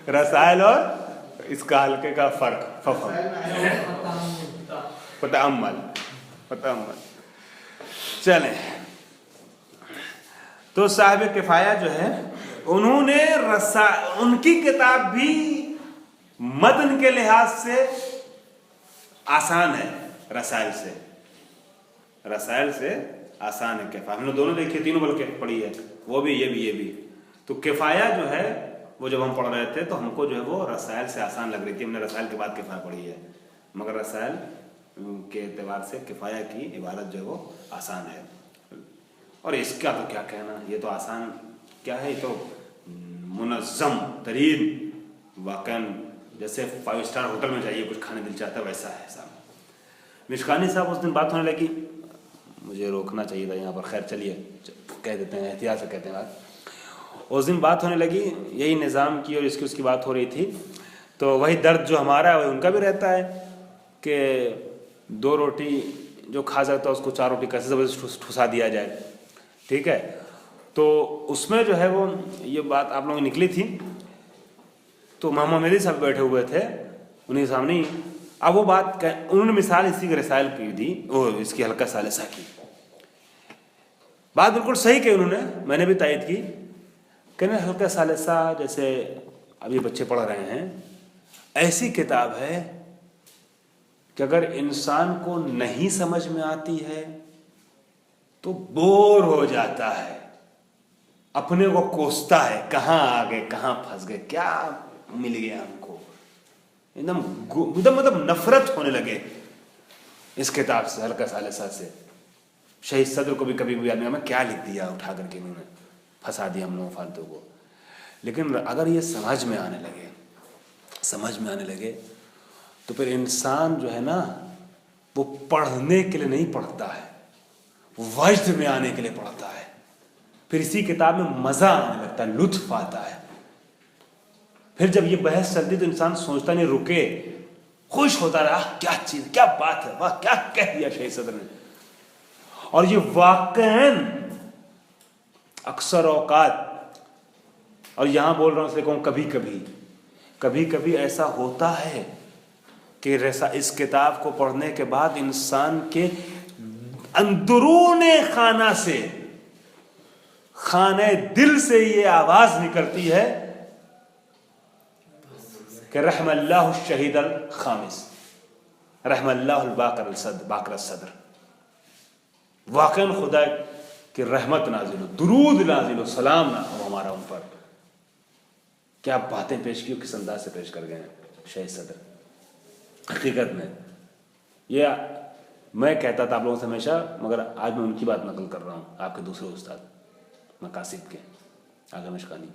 रसायल और इसका हल्के का फर्क। फफम पता चले। तो साहिब किफाया जो है उन्होंने उनकी किताब भी मतन के लिहाज से आसान है रसायल से आसान है किफाया। हमने दोनों देखी, तीनों बल्कि पढ़ी है, वो भी ये भी। तो किफाया जो है वो जब हम पढ़ रहे थे तो हमको जो है वो रसायल से आसान लग रही थी। हमने रसायल के बाद किफाया पढ़ी है, मगर रसायल के एतबार से किफाया की इबारत जो है वो आसान है। और इसका तो क्या कहना, ये तो आसान क्या है, ये तो मुनज़्ज़म तरीन वाक़न जैसे 5 स्टार होटल में जाइए कुछ खाने दिल चाहता है वैसा है साहब। मिशकानी साहब उस दिन बात होने लगी, मुझे रोकना चाहिए था यहाँ पर, खैर चलिए कह देते हैं, एहतियात से कहते हैं बात। उस दिन बात होने लगी यही निज़ाम की और इसकी उसकी बात हो रही थी। तो वही दर्द जो हमारा है वही उनका भी रहता है कि 2 रोटी जो खा सकता है उसको 4 रोटी कैसे ज़बरदस्ती ठुसा दिया जाए। ठीक है, तो उसमें जो है वो ये बात आप लोगों की निकली थी। तो मोहम्मद मेरी साहब बैठे हुए थे उन्हीं सामने। अब वो बात उन्होंने मिसाल इसी के रसायल की दी, वो इसकी हल्का सालिसा की बात बिल्कुल सही कही उन्होंने, मैंने भी तायद की। कहने हल्का सालिसा जैसे अभी बच्चे पढ़ रहे हैं, ऐसी किताब है कि अगर इंसान को नहीं समझ में आती है तो बोर हो जाता है, अपने को कोसता है, कहाँ आ गए, कहाँ फंस गए, क्या मिल गया हमको, एकदम मतलब नफरत होने लगे इस किताब से, हल्का सालिसा से। शहीद सदर को भी कभी कभी आदमी में क्या लिख दिया उठा करके, इन्होंने फंसा दिया हम लोग फालतू को। लेकिन अगर ये समझ में आने लगे तो फिर इंसान जो है ना वो पढ़ने के लिए नहीं पढ़ता है, वजद में आने के लिए पढ़ता है। फिर इसी किताब में मजा आने लगता है, लुत्फ आता है। फिर जब ये बहस चलती तो इंसान सोचता नहीं, रुके, खुश होता रहा, क्या चीज, क्या बात है, वाह क्या कह दिया शहीद सदर ने। और ये वाकई अक्सर औकात, और यहां बोल रहा हूं इसलिए कहूं कभी कभी ऐसा होता है कि इस किताब को पढ़ने के बाद इंसान के अंदरूने खाना से, खाने दिल से ये आवाज निकलती है कि रहमल्लाहु शहीद अल खामिस, रहमल्लाहु बाकर सदर। वाकई खुदा की रहमत नाजिल हो, दुरूद नाजिल हो, सलाम ना हो हमारा उन पर। क्या बातें पेश की, किस अंदाज से पेश कर गए हैं शहीद सदर। हकीकत में ये मैं कहता था आप लोगों से हमेशा, मगर आज मैं उनकी बात नकल कर रहा हूँ, आपके दूसरे उस्ताद मकासिद के आगा मिशकानी।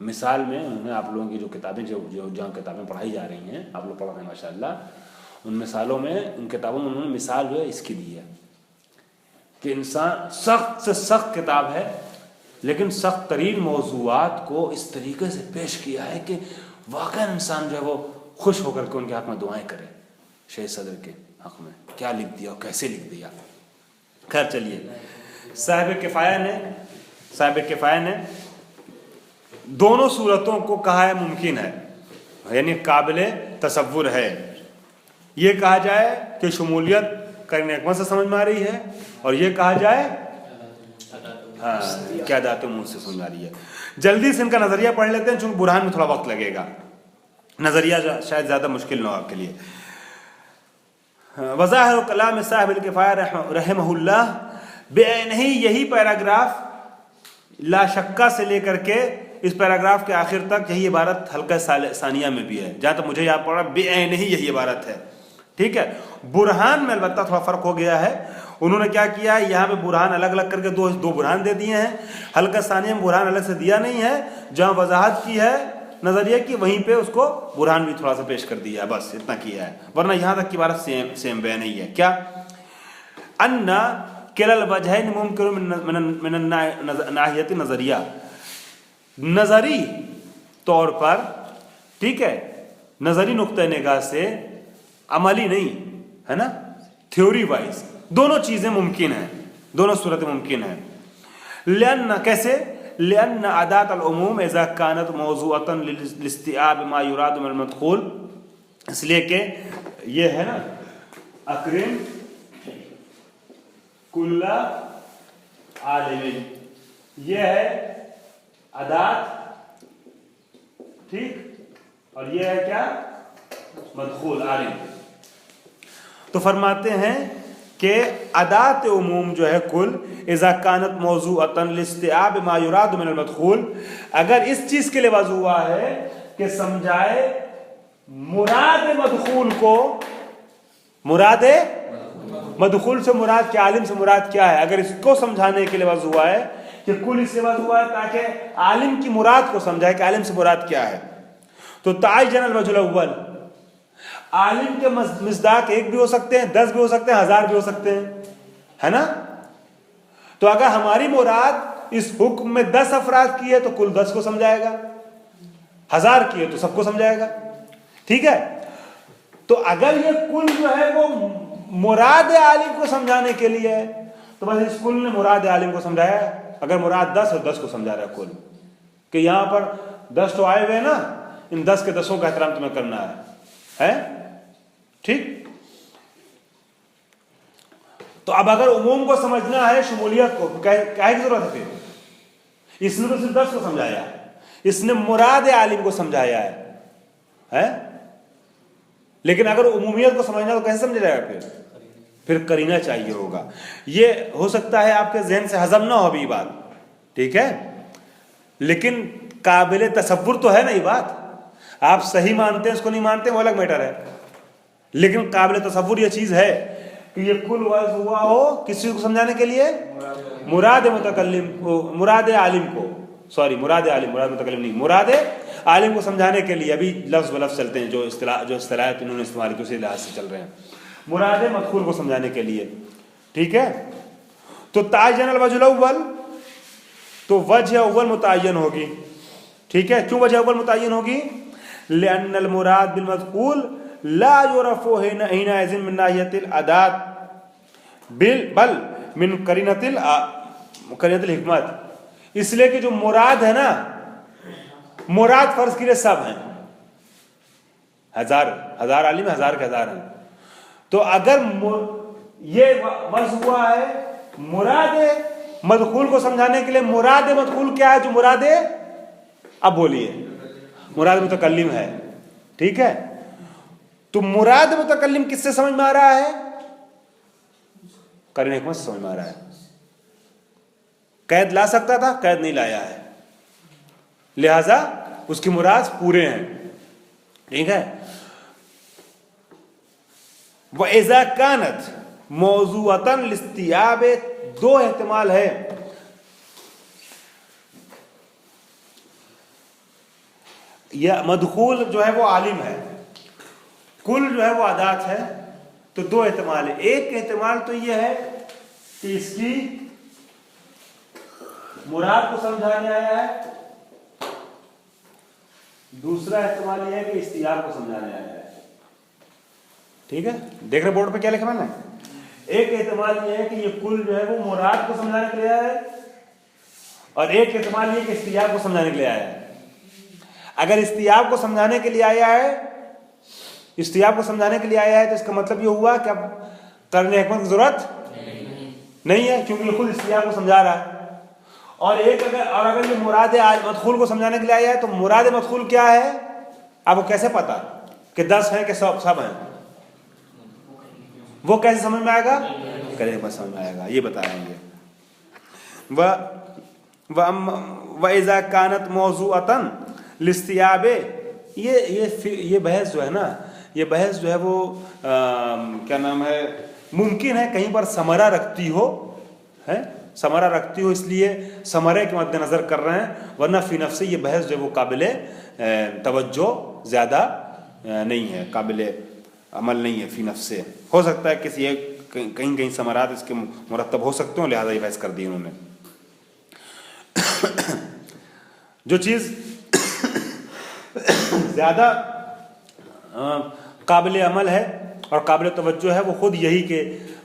मिसाल में उन्होंने आप लोगों की जो किताबें जो जहाँ किताबें पढ़ाई जा रही हैं, आप लोग पढ़ रहे हैं माशाल्लाह, उन मिसालों में, उन किताबों में उन्होंने मिसाल जो है इसकी दी है कि इंसान सख्त से सख्त किताब है, लेकिन सख्त तरीन मौजूआत को इस तरीके से पेश किया है कि वाकई इंसान जो है वो खुश होकर के उनके हक़ में दुआएं करे। शहीद सदर के हक़ में क्या लिख दिया और कैसे लिख दिया। खैर चलिए, साहिब किफ़ाया ने दोनों सूरतों को कहा है मुमकिन है, यानी काबिल तसव्वुर है। ये कहा जाए कि शमूलियत करने हिकमत से समझ में आ रही है, और ये कहा जाए हाँ क्या दाते मुँह से समझ में आ रही है। जल्दी से इनका नज़रिया पढ़ लेते हैं, चूँकि बुरहान में थोड़ा वक्त लगेगा, नज़रिया शायद ज़्यादा मुश्किल ना हो आपके लिए। वज़ाहिर कलाम साहिब किफ़ाया रहमहुल्लाह बेअनही यही पैराग्राफ ला शक्का से लेकर के इस पैराग्राफ के आखिर तक यही इबारत हल्का सानिया में भी है, जहाँ तक मुझे याद पड़ा बेअनही यही इबारत है। ठीक है, बुरहान में अलबत्ता थोड़ा फ़र्क हो गया है। उन्होंने क्या किया है, यहाँ पे बुरहान अलग अलग करके दो बुरहान दे दिए हैं। हल्का सानिया में बुरहान अलग से दिया नहीं है, जहाँ वजाहत की है नज़रिए की वहीं पे उसको बुरहान भी थोड़ा सा पेश कर दिया है, बस इतना किया है। वरना यहाँ तक की इबारत सेम बयान नहीं है। क्या अन्ना केरल वजहैन मुमकिन मिन नाहियत नज़रिया, नज़री तौर पर, ठीक है, नज़री नुक्ते निगाह से, अमली नहीं है ना, थ्योरी वाइज दोनों चीज़ें मुमकिन हैं, दोनों सूरतें मुमकिन हैं। लिअन्न कैसे, लिअन्न अदात अल-उमूम इज़ा कानत मौज़ूअतन लिस्तिआब मा युराद मिनल मदखूल, इसलिए कि ये है ना अकरिम कुल्ला आलिमिन, ये है अदात, ठीक, और ये है क्या मदखूल आलिम। तो फरमाते हैं कि अदात उमूम जो है कुल इज़ा कानत मौज़ूअतन लिस्तिआब मा युराद मिनल मदखूल, अगर इस चीज़ के लिए वज़ू हुआ है कि समझाए मुराद मदखूल को, मुराद मदखूल से मुराद क्या, आलिम से मुराद क्या है, अगर इसको समझाने के लिए वज़ू हुआ है कि कुल इससे वज़ू हुआ है ताकि आलिम की मुराद को समझाए कि आलिम से मुराद क्या है, तो ताय्यन अल-वजहुल अव्वल, आलिम के मिस्दाक 1 भी हो सकते हैं, 10 भी हो सकते हैं, 1000 भी हो सकते हैं, है ना। तो अगर हमारी मुराद इस हुक्म में 10 अफराद की है तो कुल 10 को समझाएगा, 1000 की है तो सबको समझाएगा। ठीक है, तो अगर ये कुल जो है वो मुराद आलिम को समझाने के लिए है तो बस इस कुल ने मुराद आलिम को समझाया। अगर मुराद 10 है 10 को समझा रहा है कुल, कि यहां पर 10 तो आए हुए ना, इन 10 के 10 का एहतराम तुम्हें करना है? ठीक। तो अब अगर उमूम को समझना है, शमूलियत को, क्या की जरूरत है फिर? इसने तो सिर्फ 10 को समझाया, इसने मुराद आलिम को समझाया है? लेकिन अगर उमूमियत को समझना तो कैसे समझा जाएगा? फिर करीना चाहिए होगा। ये हो सकता है आपके जहन से हजम ना हो अभी बात, ठीक है, लेकिन काबिल तसव्वुर तो है ना ये बात। आप सही मानते हैं, इसको नहीं मानते, वो अलग मैटर है, लेकिन काबिल तसव्वुर ये चीज है कि ये कुल वज़ हुआ हो किस चीज को समझाने के लिए, मुराद मुतकल्लिम को, मुराद आलिम को, सॉरी मुराद आलिम, मुराद मुतकल्लिम नहीं, मुराद आलिम को समझाने के लिए। अभी लफ्ज़ ब लफ्ज़ चलते हैं, जो इस्तिलाह इन्होंने इस्तेमाल की उसी लिहाज से चल रहे हैं, मुराद मदखूल को समझाने के लिए। ठीक है, तो ताय्यन अल-वजहुल अव्वल, तो वजह अव्वल मुतय्यन होगी। ठीक है, क्यों वजह अव्वल मुतय्यन होगी? लिअन्न अल-मुराद बिल मदखूल ला युरफ़ु हिनाइज़िन मिन नाहियतिल अदात बल मिन करीनतिल हिकमत। इसलिए कि जो मुराद है ना, मुराद फर्ज के लिए सब हैं, 1000 आलिम, 1000 के 1000 हैं। तो अगर ये वज़ हुआ है मुराद मदखूल को समझाने के लिए, मुराद मदखूल क्या है? जो मुराद, अब बोलिए, मुराद मुतकल्लिम है। ठीक है, तो मुराद मुतकल्लिम किससे समझ में आ रहा है? करीन हिकमत से समझ में आ रहा है। कैद ला सकता था, कैद नहीं लाया है, लिहाजा उसकी मुराद पूरे हैं। ठीक है, व इज़ा कानत मौज़ूअतन लिस्तिआब, 2 एहतिमाल है। या मदखूल जो है वो आलिम है, कुल जो है वो अदात है, तो 2 एहतिमाल है। एक एहतिमाल तो ये है कि इसकी मुराद को समझाने आया है, दूसरा एहतिमाल यह है कि इस्तिआब को समझाने आया है। ठीक है, देख रहे बोर्ड पे क्या लिखा मैंने? एक एहतिमाल यह है कि ये कुल जो है वो मुराद को समझाने के लिए आया है, और एक एहतिमाल ये कि इस्तिआब को समझाने के लिए आया है। अगर इस्तिआब को समझाने के लिए आया है, इस्तिआब को समझाने के लिए आया है, तो इसका मतलब ये हुआ कि अब करने हिकमत की जरूरत नहीं है, क्योंकि ये खुद इस्तिआब को समझा रहा है। और अगर ये मुराद मदखूल को समझाने के लिए आया है, तो मुराद मदखूल क्या है आपको कैसे पता कि 10 हैं कि सब हैं? वो कैसे समझ में आएगा? करने के बाद समझ में आएगा, ये बता रहे हैं। व इज़ा कानत मौज़ूअतन लिस्तियाबे, ये बहस जो है ना, ये बहस जो है वो क्या नाम है, मुमकिन है कहीं पर समरा रखती हो, है समरा रखती हो, इसलिए समरे के मद्देनज़र कर रहे हैं, वरना फी नफ्स ये बहस जो है वो काबिले तवज्जो ज़्यादा नहीं है, काबिले अमल नहीं है फी नफ्स से। हो सकता है किसी एक कहीं कहीं समरात इसके मुरतब हो सकते हो, लिहाजा ये बहस कर दी उन्होंने। जो चीज़ ज़्यादा काबिल अमल है और काबिल तवज्जो है वो खुद यही कि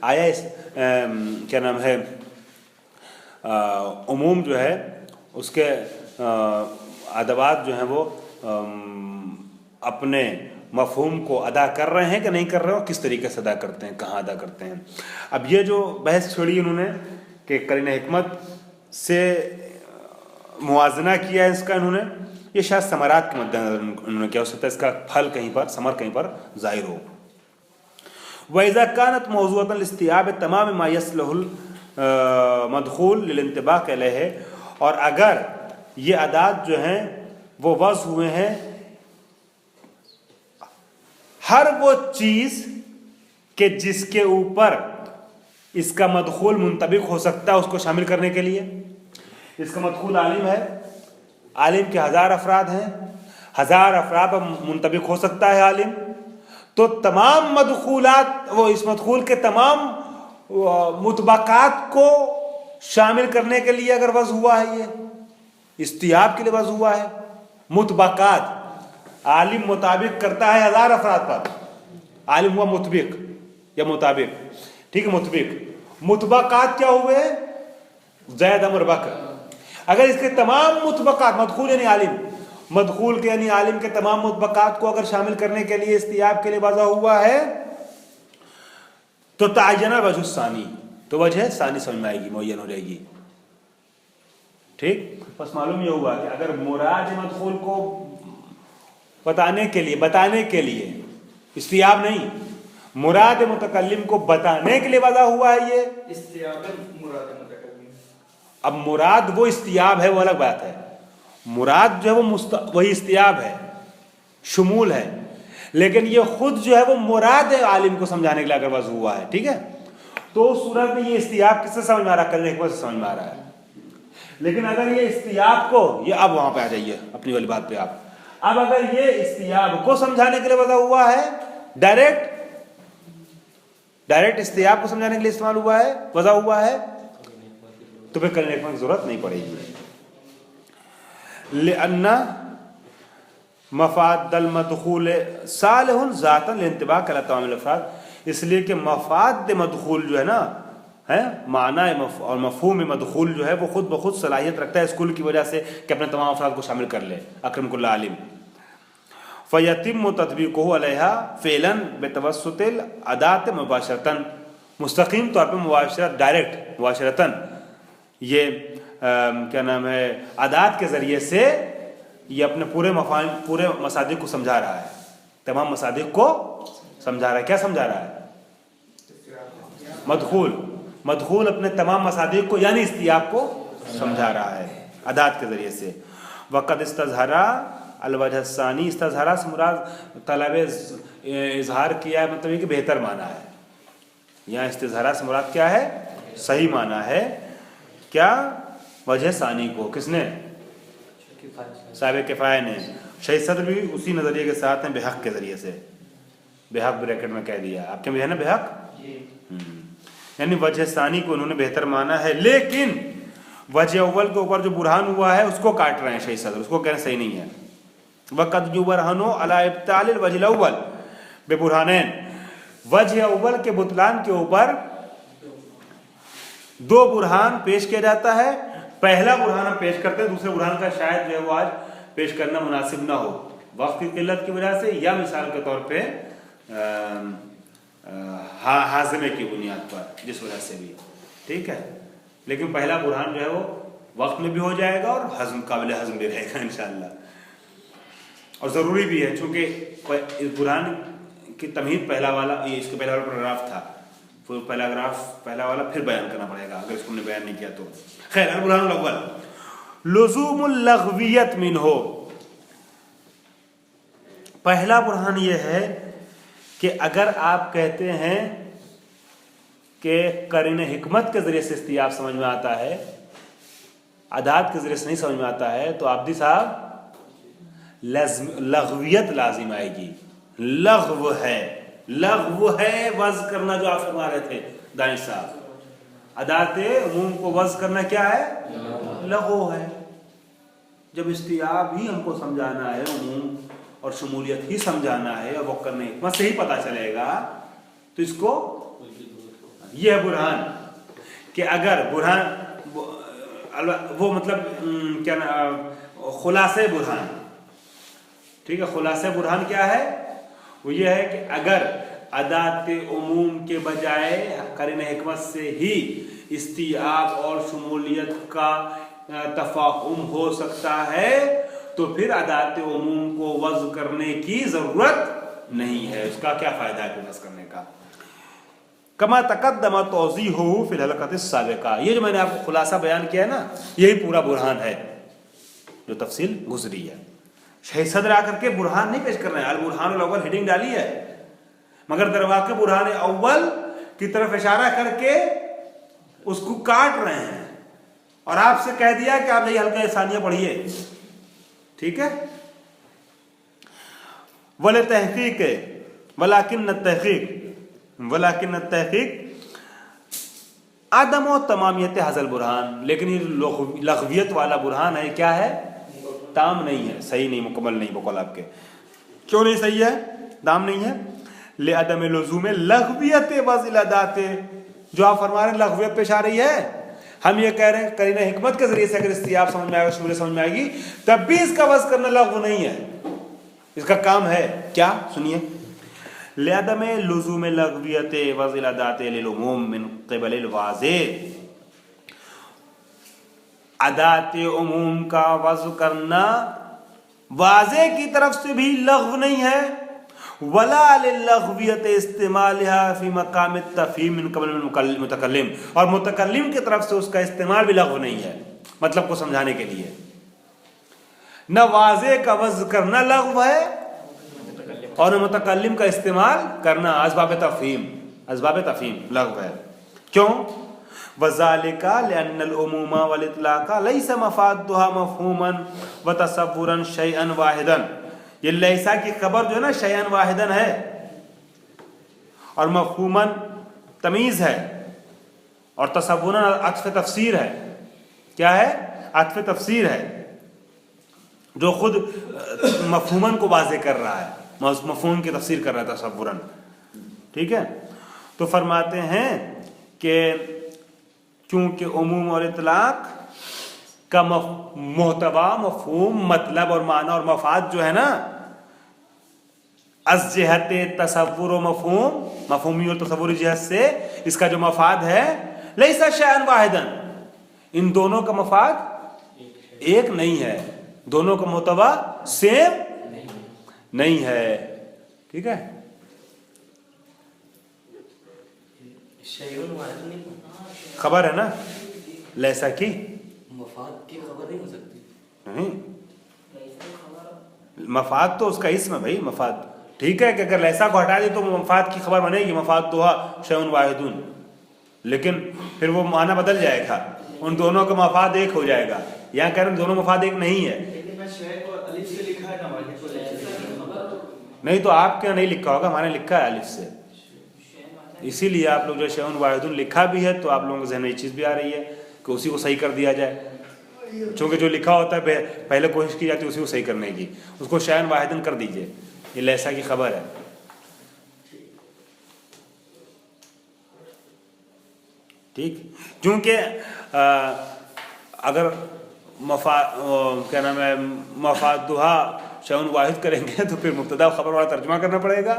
आया इस क्या नाम है उमूम जो है उसके अदवात जो हैं वो अपने मफहूम को अदा कर रहे हैं कि नहीं कर रहे हो, किस तरीके से अदा करते हैं, कहाँ अदा करते हैं। अब ये जो बहस छोड़ी उन्होंने कि करीन हिकमत से मुआजना किया है इसका, इन्होंने ये शायद समरात के मद्देनजर उन्होंने क्या हो सकता है, इसका फल कहीं पर समर कहीं पर ज़ाहिर हो। वइज़ा कानत मौज़ूअतन लिस्तियाब तमाम मा यसलहुल मदखूल लिलिंतिबाक अलैहि, और अगर ये अदात जो हैं वो वज़ हुए हैं हर वो चीज़ के जिसके ऊपर इसका मदखूल मुंतबिक हो सकता है उसको शामिल करने के लिए। इसका मदखूल आलिम है, आलिम के 1000 अफराद हैं, 1000 अफराद पर मुंतबिक हो सकता है आलिम, तो तमाम मदखूलात वो इस मदखूल के तमाम मुतबकात को शामिल करने के लिए अगर वज़ हुआ है, ये इस्तियाब के लिए वज़ हुआ है। मुतबकात आलिम मुताबिक करता है 1000 अफराद पर, आलिम हुआ मुतबिक या मुताबिक, ठीक है, मुतबकात क्या हुए, ज़ैद अमर बकर। अगर इसके तमाम मुतबकात मदखूल यानी आलिम, मदखूल के यानी आलिम के तमाम मुतबकात को अगर शामिल करने के लिए इस्तियाब के लिए वज़ा हुआ है तो तायना वजह सानी, तो वजह सानी समझ में आएगी, मुअय्यन हो जाएगी। ठीक, बस मालूम यह हुआ कि अगर मुराद मदखूल को बताने के लिए इस्तियाब नहीं, मुराद मुतकल्लिम को बताने के लिए वज़ा हुआ है ये इस्तियाब मुराद मुतकल्लिम। अब मुराद वो इस्तियाब है, वो अलग बात है। मुराद जो है वो वही इस्तियाब है, शुमूल है, लेकिन ये खुद जो है वो मुराद है आलिम को समझाने के लिए अगर वज़ हुआ है, ठीक है। तो उस सूरत में ये इस्तियाब किससे समझ में आ रहा है, करने से समझ में आ रहा है। लेकिन अगर ये इस्तियाब को, ये अब वहां पे आ जाइए अपनी वाली बात पे आप, अब अगर ये इस्तियाब को समझाने के लिए वज़ा हुआ है, डायरेक्ट इस्तियाब को समझाने के लिए इस्तेमाल हुआ है, वज़ा हुआ है, तो फिर करने की जरूरत नहीं पड़ेगी। लिअन्ना मफादल मदखूल सालिहुन ज़ातन लिंतिबाक अला तमामिल अफ़राद, इसलिए कि मफाद मदखूल जो है ना, है माना और मफहूम मदखूल जो है वो खुद ब खुद सलाहियत रखता है स्कूल की वजह से कि अपने तमाम अफ़राद को शामिल कर ले। अकरमकुल्ला आलिम फ़यतिम्मु तत्बीक़ुहु अलैहा फ़िअलन बितवस्सुतिल अदात मुबाशरतन, मुस्तक़ीम तौर पर मुबाशरत, डायरेक्ट मुबाशरतन, ये क्या नाम है, अदात के ज़रिए से ये अपने पूरे मसादिक को समझा रहा है, तमाम मसादिक को समझा रहा है। क्या समझा रहा है? मदखूल अपने तमाम मसादिक को यानी इस्तियाब को समझा रहा है अदात के ज़रिए से। वक़द इस्तज़हरा अलवजह सानी, इस्तज़हरा से मुराद तलब इजहार किया है, मतलब ये कि बेहतर माना है। यहाँ इस्तज़हरा से मुराद क्या है? सही माना है। क्या? वजह सानी को किसने? साहिब किफ़ाया ने। शहीद सदर भी उसी नज़रिए के साथ हैं, बेहक के ज़रिए से, बेहक ब्रैकेट में कह दिया आपके में है ना बेहक, यानी वजह सानी को उन्होंने बेहतर माना है, लेकिन वजह अव्वल के ऊपर जो बुरहान हुआ है उसको काट रहे हैं शहीद सदर, उसको कहना सही नहीं है। वक़द युबरहनु अला इब्तालिल वजह अव्वल बेबुरहानैन, वजह अव्वल के बुतलान के ऊपर 2 बुरहान पेश किया जाता है। पहला बुरहान हम पेश करते हैं, दूसरे बुरहान का शायद जो है वो आज पेश करना मुनासिब ना हो वक्त की किल्लत की वजह से, या मिसाल के तौर पे हाज़मे की बुनियाद पर, जिस वजह से भी, ठीक है। लेकिन पहला बुरहान जो है वो वक्त में भी हो जाएगा और हज़म काबिल हज़म भी रहेगा इंशाअल्लाह, और ज़रूरी भी है, चूँकि इस बुरहान की तमहीद पहला वाला, ये इसके पहला वाला पैराग्राफ था, पहला ग्राफ पहला वाला फिर बयान करना पड़ेगा अगर इसको हमने बयान नहीं किया तो। खैर, अल बुरहानुल अव्वल लुज़ूमुल लग़वियत मिन्हो। पहला बुरहान ये है कि अगर आप कहते हैं कि करीने हिकमत के जरिए से इस्तियाब समझ में आता है, अदात के जरिए से नहीं समझ में आता है, तो आब्दी साहब लग़वियत लाजिम आएगी। लग़व है वज़ करना, जो आप फरमा रहे थे दानिश साहब, अदाते उमूम को वज़ करना क्या है? लग़व है। जब इस्तियाब ही हमको समझाना है, उमूम और शमूलियत ही समझाना है, और वो करने हिकमत से ही पता चलेगा, तो इसको यह है बुरहान। कि अगर बुरहान वो मतलब क्या ना, खुलासे बुरहान, ठीक है। खुलासे बुरहान क्या है? वो ये है कि अगर अदाते उमूम के बजाय करीने हिकमत से ही इस्तिआब और शमूलियत का तफाहुम हो सकता है, तो फिर अदाते उमूम को वज़ करने की जरूरत नहीं है। उसका क्या फायदा है वज़ करने का? कमा तक़द्दम तौज़ीहुहु फ़िल हलक़ति साबिक़ा। ये जो मैंने आपको खुलासा बयान किया है ना, यही पूरा बुरहान है जो तफसील गुजरी है। शहीद सदर आकर के बुरहान नहीं पेश कर रहे हैं, अल बुरहानुल अव्वल हेडिंग डाली है, मगर दरवाक़े बुरहान अव्वल की तरफ इशारा करके उसको काट रहे हैं और आपसे कह दिया कि आप यही हल्का सानिया पढ़िए, ठीक है। वले तहकीक वलाकिन तहकीक आदम और तमामियत हज़ल बुरहान। लेकिन ये लग़वियत वाला बुरहान है, क्या है? ताम नहीं है, सही नहीं, मुकम्मल नहीं। बकौल आपके क्यों नहीं सही है? दाम नहीं है। ले अदम लुज़ूम लग़वियत वज़िल अदाते, जो आप फरमा रहे हैं लग़वियत पेश आ रही है, हम ये कह रहे हैं करीना हिकमत के जरिए से अगर इस्तियाब समझ में आएगा, शमूलियत समझ में आएगी, तब भी इसका वज़ करना लग़व नहीं है। इसका काम है क्या? सुनिए, ले अदम लुज़ूम लग़वियत वज़िल अदाते लिल उमूम मिन क़िबलिल वाज़िह। अदाते उमूम का वज़ करना वाज़े की तरफ से भी लग़व नहीं है। वला लिल्लग़वियत इस्तेमालिहा फ़ी मक़ाम तफ़हीम मिन क़िबल मुतकल्लिम, और मुतकल्लिम की तरफ से उसका इस्तेमाल भी लग़व नहीं है, मतलब को समझाने के लिए। न वाज़े का वज़ करना लग़व है और मुतकल्लिम का इस्तेमाल करना असबाब तफ़हीम लग़व है। क्यों? वज़ालिका लिअन्नल उमूमा वल इतलाक़ा लैसा मफ़ादुहा मफ़हूमन व तसव्वुरन शैअन वाहिदन। ये लैसा की खबर जो है ना, शैअन वाहिदन है और मफ़हूमन तमीज़ है, और तसव्वुरन अत्फ़ तफ़सीर है। क्या है? अत्फ़ तफ़सीर है, जो खुद मफ़हूमन को वाज़े कर रहा है, मफ़हूम की तफ़सीर कर रहा है तसव्वुरन, ठीक है। तो फरमाते हैं कि चूंकि उमूम और इतलाक़ का मोहतवा, मफ़हूम, मतलब और माना और मफ़ाद जो है ना, अस जिहत तसव्वुर और मफ़हूमी और तसव्वुरी जिहत से इसका जो मफ़ाद है, लैसा शैअन वाहिदन, इन दोनों का मफ़ाद एक नहीं है, दोनों का मोहतवा सेम नहीं है, ठीक है। खबर है ना लैसा की, मफाद की खबर नहीं हो सकती। नहीं, मफाद तो उसका इस्म है भाई, मफाद ठीक है कि अगर लैसा को हटा दे तो मफाद की खबर बनेगी, मफाद तो शैउन वाहिदुन, लेकिन फिर वो माना बदल जाएगा, उन दोनों का मफाद एक हो जाएगा। यहाँ कह रहे दोनों मफाद एक नहीं है। नहीं तो आपके यहाँ नहीं लिखा होगा, हमारे लिखा है अलिफ से, इसीलिए आप लोग जो शैउन वाहिदुन लिखा भी है, तो आप लोगों के ज़हन में ये चीज़ भी आ रही है कि उसी को सही कर दिया जाए। चूँकि जो लिखा होता है पहले कोशिश की जाती है उसी को सही करने की, उसको शैउन वाहिदुन कर दीजिए, ये लैसा की खबर है। ठीक, क्योंकि अगर क्या नाम है, मफादुहा शैउन वाहिद करेंगे तो फिर मुब्तदा खबर वाला तर्जुमा करना पड़ेगा,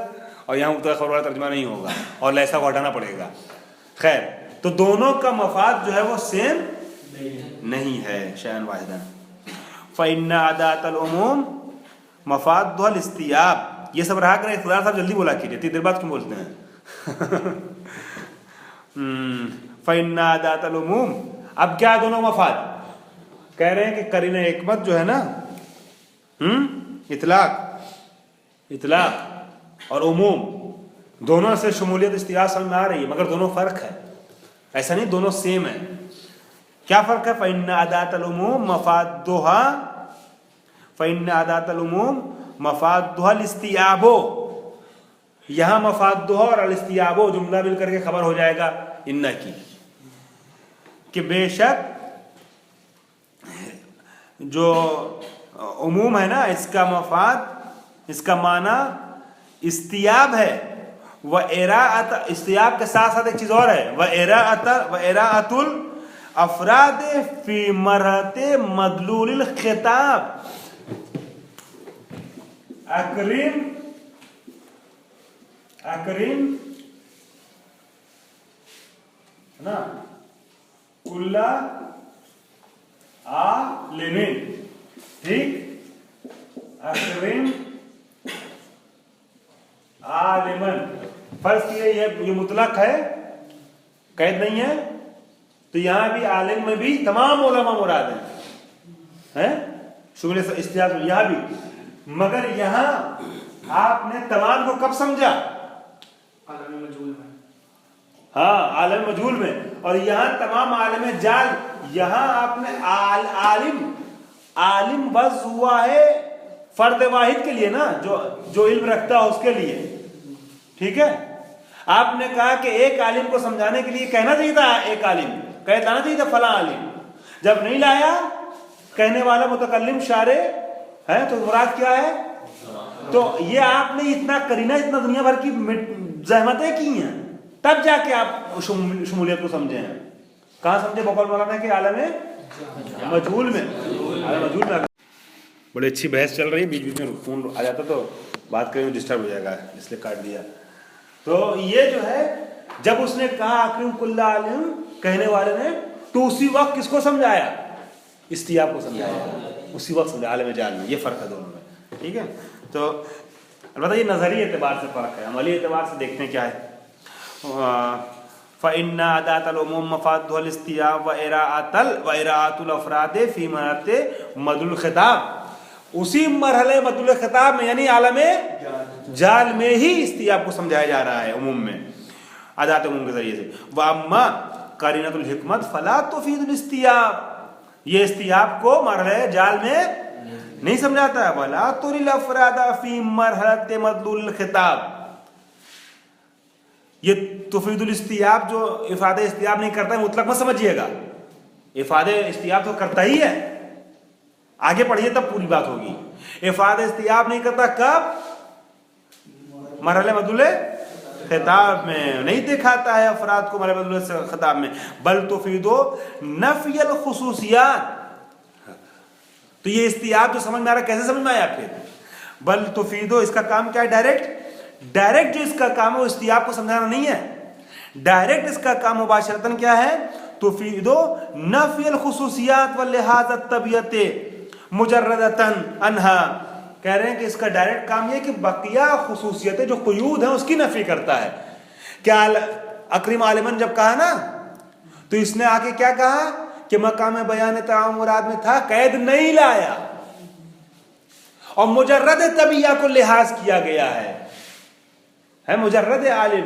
और यहाँ मुब्तदा खबर वाला तर्जुमा नहीं होगा, और लैसा को हटाना पड़ेगा। खैर, तो दोनों का मफाद जो है वो सेम नहीं है, शैअन वाहिदन। फ़इन्ना अदातल उमूम मफादुहल इस्तियाब। ये सब रहा करें, इख्तियार साहब जल्दी बोला कीजिए, इतनी देर बाद क्यों बोलते हैं? फ़इन्ना अदातल उमूम। अब क्या दोनों मफाद कह रहे हैं कि करीना हिकमत जो है ना, इतलाक और उमूम दोनों से शमूलियत इस्तियाब समझ में आ रही है, मगर दोनों फ़र्क है। ऐसा नहीं दोनों सेम है। क्या फ़र्क है? फ़इन्ना अदातल उमूम मफ़ादुहा, फ़इन्ना अदातल उमूम मफ़ादुहा इस्तियाबो। यहाँ मफ़ादुहा और इस्तियाबो जुमला मिलकर के खबर हो जाएगा इन्ना की, कि बेशक जो उमूम है ना, इसका मफाद, इसका माना इस्तियाब है। वह एराअत, इस्तियाब के साथ साथ एक चीज और है, वह एराअतुल अफराद फी मरहते मदलूलिल खिताब। अकरीम ना कुल्ला आलिमिन, ठीक, अकरीम आलिमन। फर्ज किए ये मुतलक है, कैद नहीं है, तो यहां भी आलिम में भी तमाम उलमा मुराद हैं, शुगल इस्तियाब यहां भी। मगर यहां आपने तमाम को कब समझा? आलम मजहूल में। हाँ, आलम मजहूल में। और यहाँ तमाम आलम जाल, यहाँ आपने आलिम बस हुआ है फर्द वाहिद के लिए ना, जो इल्म रखता है उसके लिए, ठीक है। आपने कहा कि एक आलिम को समझाने के लिए कहना चाहिए था, एक आलिम कह लाना चाहिए था फला आलिम, जब नहीं लाया कहने वाला मुतकल्लिम शारे है, तो मुराद क्या है? तो ये आपने इतना करीना, इतना दुनिया भर की जहमतें की हैं, तब जाके आप शमूलियत को समझे हैं। कहाँ समझे? बकौल मौलाना के आलम मजहूल में, आलम मजहूल में। बड़ी अच्छी बहस चल रही है, बीच बीच में फोन आ जाता तो बात करें डिस्टर्ब हो जाएगा, इसलिए काट दिया। तो ये जो है, जब उसने कहा अकरीम कुल्ला आलिम कहने वाले ने, तो उसी वक्त किसको समझाया? इस्तियाब को समझाया, उसी वक्त समझाया आलम जाल में। ये फ़र्क है दोनों में, ठीक है। तो अलबत्ता ये नज़री एतबार से फ़र्क है, अमली एतबार से देखते हैं क्या है। फ़इन्ना अदातल उमूम मफ़ादुल इस्तियाब व इराअतुल अफ़राद फ़ी मरहते मदुल खिताब। उसी मरहले मदुल खिताब में, यानी आलम जाल में ही इस्तियाब को समझाया जा रहा है उमूम में, अदात उमूम के जरिए से। व अम्मा करीनतुल हिकमत फला तुफीदुल इस्तियाब, ये इस्तियाब को मरहले जाल में नहीं समझाता है। वला तुरिल अफ़रादा फ़ी मरहते मदलुल खिताब, ये तुफीदुल इस्तियाब जो इफादे इस्तियाब नहीं करता है, मुतलक मत समझिएगा, इफादे इस्तियाब तो करता ही है, आगे पढ़िए तब पूरी बात होगी। इफादे इस्तियाब नहीं करता कब? मरहले मदलुल खिताब में, नहीं दिखाता है अफराद को मरहले मदलुल खिताब में। बल तुफीदो नफियल खुसूसियात, तो ये इस्तियाब जो समझ में आ रहा है, कैसे समझ में आया फिर? बल तुफीदो, इसका काम क्या है? डायरेक्ट जो इसका काम है वो इस्तियाब को समझाना नहीं है, डायरेक्ट इसका काम मुबाशरतन क्या है? तुफीदो नफियल खुसूसियात व लिहाज तबीयते मुजर्रदतन अनहा। कह रहे हैं कि इसका डायरेक्ट काम ये कि बकिया खुसूसियतें जो क़ुयूद हैं उसकी नफी करता है। क्या अकरीम आलिमन जब कहा ना, तो इसने आके क्या कहा कि मकाम बयान तमाम मुराद में था, कैद नहीं लाया, और मुजर्रद तबिया को लिहाज किया गया है मुजर्रद आलिम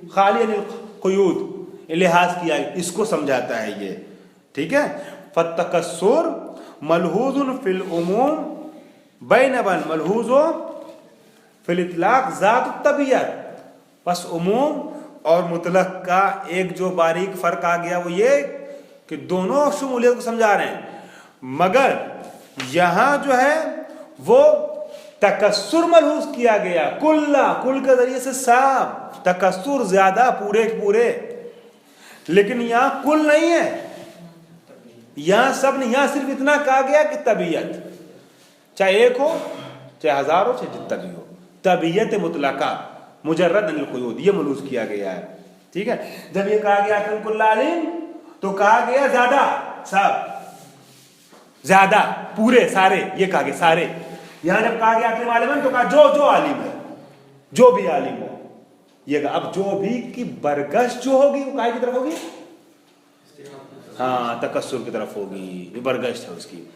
खाली अनिल क़ुयूद लिहाज किया, इसको समझाता है ये, ठीक है। फत्तकस्सुर मलहूजुन फिल उमूम बैनबन मलहूजो फिल इतलाक ज़ात तबियत। बस उमूम और मुतलक का एक जो बारीक फ़र्क आ गया वो ये कि दोनों शमूलियत को समझा रहे हैं, मगर यहाँ जो है वो तकस्सुर मलहूज किया गया, कुल के जरिए से साफ, तकस्सुर ज्यादा, पूरे पूरे। लेकिन यहाँ कुल नहीं है, यहाँ सब नहीं, यहाँ सिर्फ इतना कहा गया कि तबीयत, चाहे एक हो चाहे हजार हो चाहे जितना भी हो, तबीयत मुतलका मुजर्रद अनिल क़ुयूद, ये मलहूज किया गया है, ठीक है। जब ये कहा गया अकरीम कुल्ला आलिम, तो कहा गया ज्यादा, सब ज्यादा, पूरे सारे, ये कहा गया सारे। यहां जब कहा गया अकरीम आलिमन, तो कहा जो आलिम है, जो भी आलिम हो, ये अब जो भी की बरगश जो होगी वो काय की तरफ होगी? हाँ, तकस्सुर की तरफ होगी, ये बरगश है उसकी।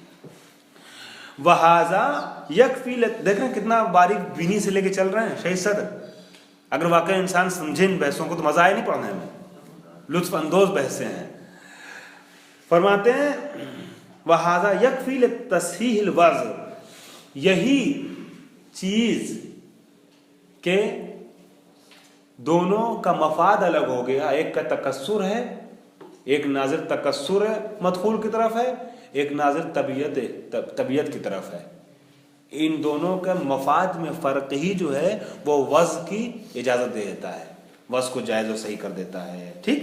वहाजा यकफी, देख रहे हैं कितना बारीक बीनी से लेके चल रहे हैं शहीद सदर। अगर वाकई इंसान समझे इन बहसों को तो मजा आए नहीं पढ़ने में, लुत्फ अंदोज बहसें हैं। फरमाते हैं वहाजा यकफी तस्हीह वज़्न, यही चीज के दोनों का मफाद अलग हो गया। एक का तकस्सुर है, एक नाज़िर तकस्सुर मदखूल की तरफ है, एक नाज़िर तबीयत की तरफ है। इन दोनों का मफाद में फ़र्क ही जो है वो वज़ की इजाज़त दे देता है, वज़ को जायज़ और सही कर देता है। ठीक,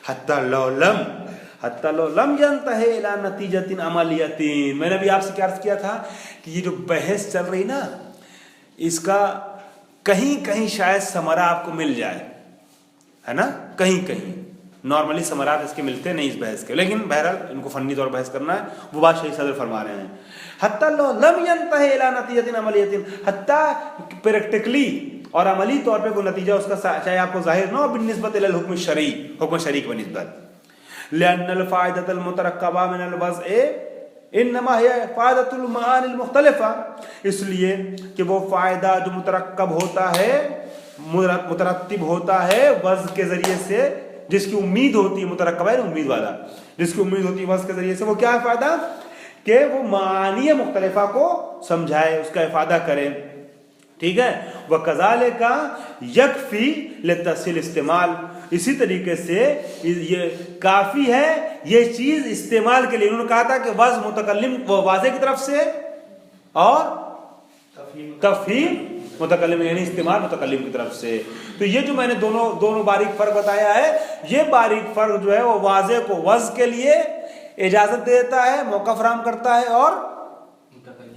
हत्ता लो लम यंतही इला नतीजतिन अमलियतिन। मैंने भी आपसे क्या अर्ज़ किया था कि ये जो बहस चल रही ना, इसका कहीं कहीं शायद समरा आपको मिल जाए, है ना, कहीं कहीं। नॉर्मली समरात इसके मिलते नहीं इस बहस के, लेकिन बहरहाल इनको फन्नी तौर पर बहस करना है, वो बात शहीद सदर फरमा रहे हैं। हत्ता लम यंतही इला नतीजतिन अमलियतिन, हत्ता प्रैक्टिकली और अमली तौर पे कोई नतीजा उसका चाहे आपको जाहिर ना हो बिनिस्बत इलल हुक्म शरई, हुक्म शरई की बनिस्बत। लिअन्नल फ़ाइदतल मुतरक्कबा मिनल वज़अ इन्नमा हिय फ़ाइदतुल मआनिल मुख्तलिफ़ा, इसलिए कि वो फ़ायदा जो मुतरक्कब होता है, मुतरत्तिब होता है वज़ के ज़रिए से, जिसकी उम्मीद होती है, मुतरक्कब है उम्मीद वाला, जिसकी उम्मीद होती है वज़ के ज़रिए से, वो क्या है फ़ायदा? कि वो मानी मुख्तलिफ़ा को समझाए, उसका इफ़ादा करे। ठीक है, वह कज़ालिका यकफ़ी लितस्हील इस्तेमाल, इसी तरीके से ये काफ़ी है ये चीज़ इस्तेमाल के लिए। उन्होंने कहा था कि वज़ मुतकल्लिम वाज़े की तरफ से और तफ़हीम मुतकल्लिम यानी इस्तेमाल मुतकल्लिम की तरफ से। तो ये जो मैंने दोनों बारीक फ़र्क बताया है, ये बारीक फ़र्क जो है वो वाज़े को वज़ के लिए इजाज़त देता है, मौका फराहम करता है, और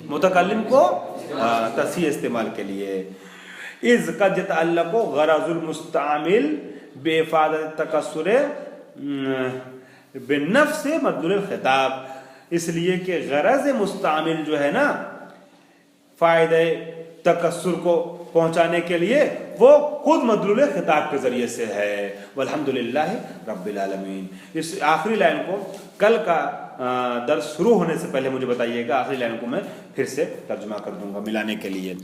मुतकल्लिम को तस्हीह इस्तेमाल के लिए। इज़ क़द यतअल्लक़ु ग़रज़ुल मुस्तअमिल बेइफ़ादत तकस्सुर बिन्नफ़्स मदलूल ख़िताब, इसलिए कि ग़रज़ मुस्तअमिल जो है ना फ़ायदे तकस्सुर को पहुंचाने के लिए, वो खुद मदलूल खिताब के जरिए से है। वल्हम्दुलिल्लाह रब्बिल आलमीन। इस आखिरी लाइन को कल का दर्स शुरू होने से पहले मुझे बताइएगा, आखिरी लाइन को मैं फिर से तर्जुमा कर दूंगा मिलाने के लिए।